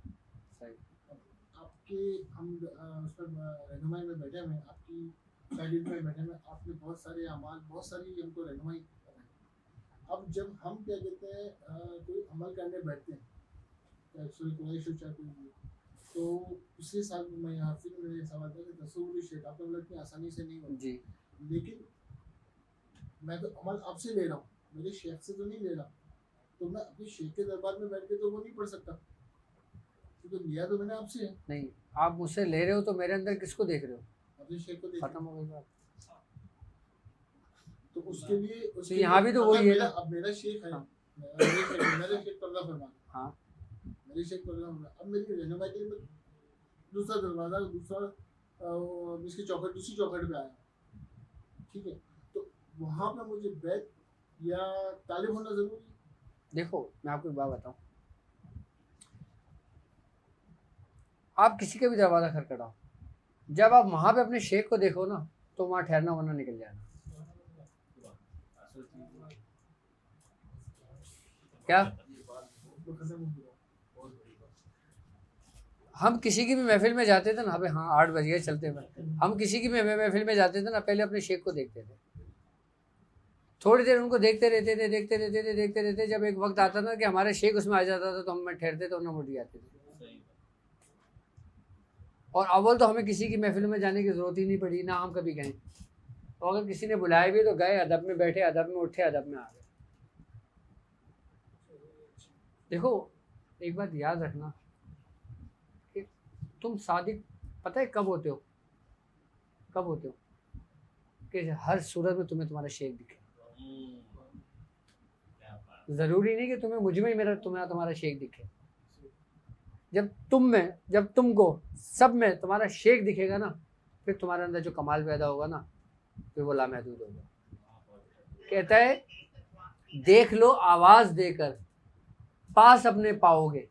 आपके हम उस पर रहनुमाई में बैठे हुए हैं, आपकी शागिर्द में बैठे हुए, आपने बहुत सारे अमाल, बहुत सारी हमको रहनुमाई बताई। अब जब हम क्या कहते हैं कोई अमल करने बैठते हैं, चाहे कुरैश हो चाहे कोई, तो पिछले साल मैं यहाँ फिर मैंने सवाल किया कि तसव्वुर शेख आपको मतलब इतनी आसानी से नहीं होती जी, लेकिन मैं तो अमल आपसे ले रहा हूँ, मेरे शेख से तो नहीं ले रहा, तो मैं अपने शेख के दरबार में बैठ के तो वो नहीं पढ़ सकता, तो लिया तो मैंने आपसे है। नहीं, आप मुझसे ले रहे हो तो मेरे अंदर किसको देख रहे हो? अपने शेख को देख। खत्म हो गई बात। तो उसके लिए तो यहाँ भी तो वही है ना। अब मेरा शेख है, मेरे शेख पर्दा फरमा, हाँ मेरे शेख पर्दा फरमा। अब मेरी रहनुमाई के लिए दूसरा दरवाजा, दूसरी चौखट पे आया, ठीक है, तो वहाँ पे मुझे बैत या तालिब होना जरूरी? देखो, मैं आपको एक बात बताऊँ, आप किसी का भी दरवाज़ा खटखटाओ, जब आप वहाँ पे अपने शेख को देखो ना तो वहाँ ठहरना वरना निकल जाना। क्या हम किसी की भी महफिल में जाते थे ना, अबे हाँ 8 बज गए चलते हैं, हम किसी की भी महफिल में जाते थे ना, पहले अपने शेख को देखते थे, थोड़ी देर उनको देखते रहते। जब एक वक्त आता ना कि हमारे शेख उसमें आ जाता था तो हम ठहरते थे और न उठ जाते थे। और अव्वल तो हमें किसी की महफिल में जाने की ज़रूरत ही नहीं पड़ी, ना हम कभी गए, तो अगर किसी ने बुलाया भी तो गए, अदब में बैठे, अदब में उठे, अदब में आ गए। देखो, एक बात याद रखना कि तुम सादिक पता है कब होते हो, कब होते हो कि हर सूरत में तुम्हें तुम्हारा शेख दिखे। क्या बात। ज़रूरी नहीं कि तुम्हें मुझ में ही मेरा तुम्हारा शेख दिखे। जब तुम में, जब तुमको सब में तुम्हारा शेख दिखेगा ना, फिर तुम्हारे अंदर जो कमाल पैदा होगा ना, फिर वो लामहदूद होगा। कहता है देख लो आवाज़ देकर पास अपने पाओगे,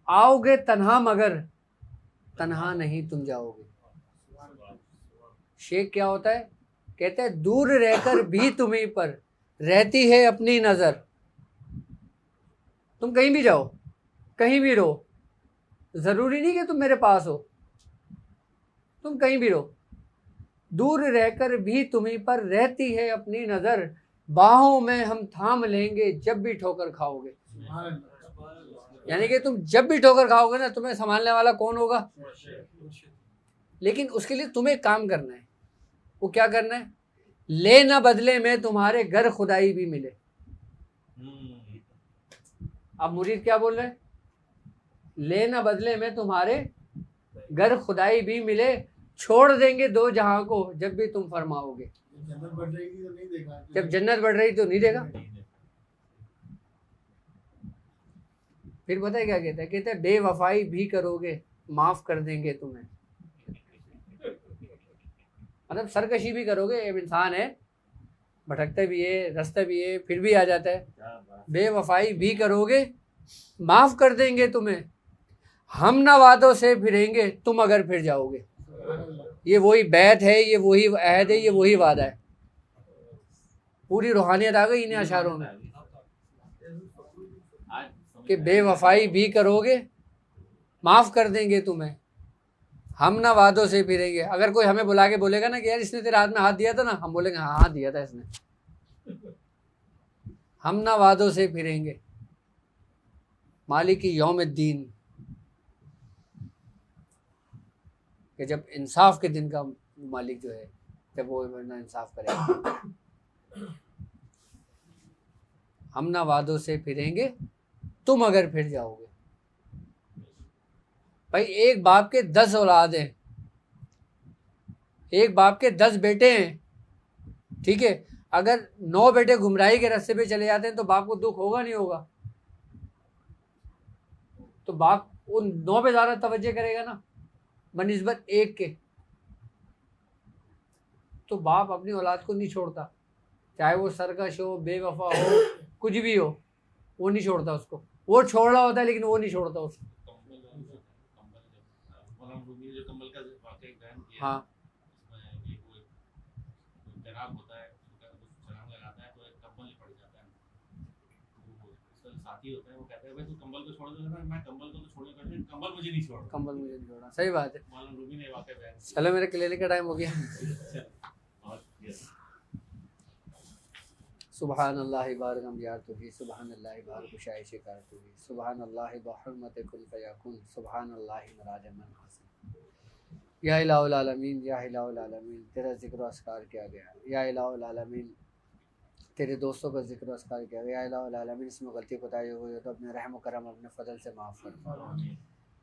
आओगे तन्हा मगर तन्हा नहीं तुम जाओगे। शेख क्या होता है? कहते हैं दूर रहकर भी तुम्हीं पर रहती है अपनी नज़र। तुम कहीं भी जाओ, कहीं भी रहो, ज़रूरी नहीं कि तुम मेरे पास हो, तुम कहीं भी रहो, दूर रहकर भी तुम्हीं पर रहती है अपनी नज़र। बाहों में हम थाम लेंगे जब भी ठोकर खाओगे। यानी कि तुम जब भी ठोकर खाओगे ना, तुम्हें संभालने वाला कौन होगा? लेकिन उसके लिए तुम्हें काम करना है। वो क्या करना है? ले ना बदले में तुम्हारे घर खुदाई भी मिले। अब मुरीद क्या बोल रहे हैं? ले ना बदले में तुम्हारे घर खुदाई भी मिले, छोड़ देंगे दो जहां को जब भी तुम फरमाओगे। जन्नत बढ़ रही तो नहीं देखा, जब जन्नत बढ़ रही तो नहीं देखा। फिर पता है क्या कहता है? कहते हैं बेवफाई भी करोगे माफ कर देंगे तुम्हें। मतलब सरकशी भी करोगे, एक इंसान है, भटकता भी है, रास्ता भी है, फिर भी आ जाता है। बेवफाई भी करोगे माफ कर देंगे तुम्हें, हम ना वादों से फिरेंगे तुम अगर फिर जाओगे। ये वही बैत है, ये वही अहद है, ये वही वादा है। पूरी रूहानियत आ गई इन्हें अशारों में कि बेवफाई भी करोगे माफ कर देंगे तुम्हें, हम ना वादों से फिरेंगे। अगर कोई हमें बुला के बोलेगा ना कि यार इसने तेरे हाथ में हाथ दिया था ना, हम बोलेंगे हाँ हाथ दिया था इसने। हम ना वादों से फिरेंगे। मालिक यौमुद्दीन कि जब इंसाफ के दिन का मालिक जो है, जब वो इंसाफ करेगा। हम ना वादों से फिरेंगे तुम अगर फिर जाओगे। भाई एक बाप के 10 औलाद हैं, एक बाप के 10 बेटे हैं, ठीक है। अगर 9 बेटे गुमराही के रास्ते पे चले जाते हैं तो बाप को दुख होगा नहीं होगा? तो बाप उन 9 पे ज़्यादा तवज्जो करेगा ना बनिस्बत एक के। तो बाप अपनी औलाद को नहीं छोड़ता, चाहे वो सरकश हो, बेवफा हो, कुछ भी हो, वो नहीं छोड़ता उसको। वो छोड़ रहा होता है लेकिन वो नहीं छोड़ता उसको। हाँ होता है, छलांग लगाता है तो एक कंबल ही पड़ जाता है। उसका साथी होता है, वो कहता है भाई तू कंबल को छोड़ दे। मैं कंबल को तो छोड़ने का, कंबल मुझे नहीं छोड़, कंबल मुझे नहीं छोड़ा। सही बात है। मौलाना रूबी ने वाकई बयान किया। चलो मेरे क्लिनिक का टाइम हो गया। सुबहान अल्लाह बारगम यार तुही, सुबहान अल्लाह बार कुशाई शिकार तुही, सुबहान अल्लाह बहरमत कुल फयाकुन, सुबहान अल्लाह मराज मन हासिल। या इलाहुल आलमीन, या इलाहुल आलमीन, तेरा जिक्र अस्कार किया गया। या इलाहुल आलमीन, तेरे दोस्तों का जिक्र अस्कार किया गया। या इलाहुल आलमीन, इसमें गलती बताई हुई हो तो अपने रहम करम अपने फजल से माफ़ फरमा।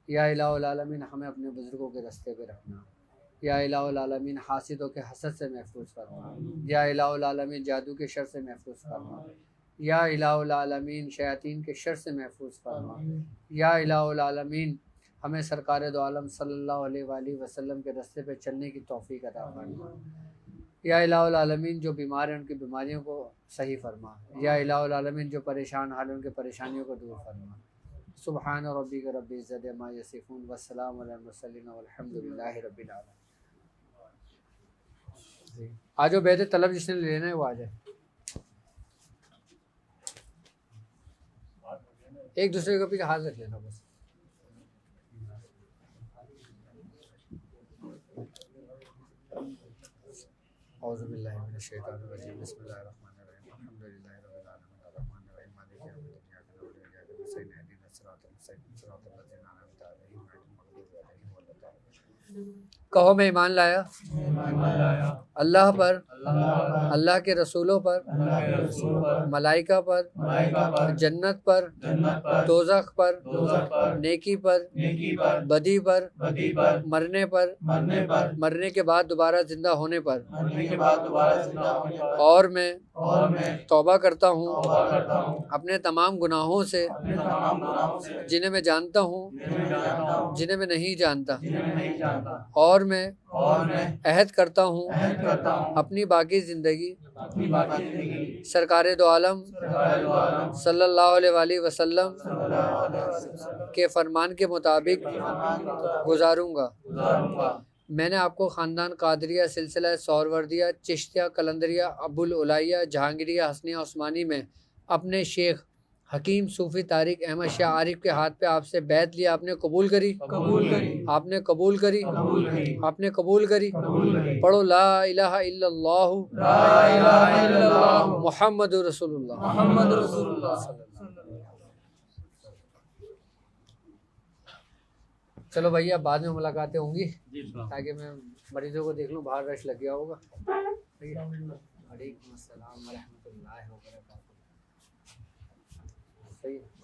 या इलाहुल आलमीन, हमें अपने बुज़ुर्गों के रास्ते पे रखना। या इलाहुल आलमीन, हासिदों के हसद से महफूज फरमा। या इलाहुल आलमीन, जादू के शर से महफूज फरमा। या इलाहुल आलमीन, शयातीन के शर से महफूज फरमा। या इलाहुल आलमीन, हमें सरकार दो आलम सल्लल्लाहु अलैहि वसल्लम के रास्ते पे चलने की तौफीक अता फरमा। या इलाहुल आलमीन, जो बीमार हैं उनकी बीमारियों को सही फरमा। या इलाहुल आलमीन, जो परेशान हाल उनके परेशानियों को दूर फरमा। सुबहान रब्बिक रब्बिल इज़्ज़ति अम्मा यसिफून व सलामुन अलल मुरसलीन वल्हम्दुलिल्लाहि रब्बिल आलमीन। आज जो बेहतर तलब जिसने लेना है वो आ जाए। एक दूसरे के पीछे हाथ रख लेना बस। औज़ु बिल्लाहि मिनश शैतानिर रजीम, बिस्मिल्लाहिर रहमानिर रहीम, अल्हम्दुलिल्लाहि रब्बिल आलमीन, अर्रहमानिर रहीम, मालिकि यौमिद्दीन, इय्याका नअबुदु व इय्याका नस्तईन, इहदिनस सिरातल मुस्तक़ीम, सिरातल लज़ीना अनअमता अलैहिम, गैरिल मग़दूबि अलैहिम वलद्दाल्लीन। कहो मैं ईमान लाया अल्लाह पर, अल्लाह के रसूलों पर, मलाइका पर, जन्नत पर, दोज़ख पर, नेकी पर, बदी पर, मरने पर, मरने के बाद दोबारा जिंदा होने पर, और मैं तौबा करता हूँ अपने तमाम गुनाहों से जिन्हें मैं जानता हूँ, जिन्हें मैं नहीं जानता, और मैं अहद करता हूँ अपनी बाकी ज़िंदगी सरकारे दो आलम सल्लल्लाहु अलैहि वसल्लम के फरमान के मुताबिक गुजारूंगा। मैंने आपको ख़ानदान कादरिया, सिलसिला सौरवर्दिया, चिश्तिया, कलंदरिया, अबुल उलाइया, जहांगीरिया, हसनिया उस्मानी में अपने शेख हकीम सूफ़ी तारिक अहमद शाह आरिफ के हाथ पे आपसे बैत लिया। आपने कबूल करी, आपने कबूल करी, आपने कबूल करी। पढ़ो ला इलाहा इल्लल्लाहु मुहम्मदुर रसूलुल्लाह। चलो भैया, बाद में मुलाकातें होंगी ताकि मैं मरीजों को देख लूँ, बाहर रश लग गया होगा। वालेकुम अस्सलाम व रहमतुल्लाहि व बरकातहू। सही है।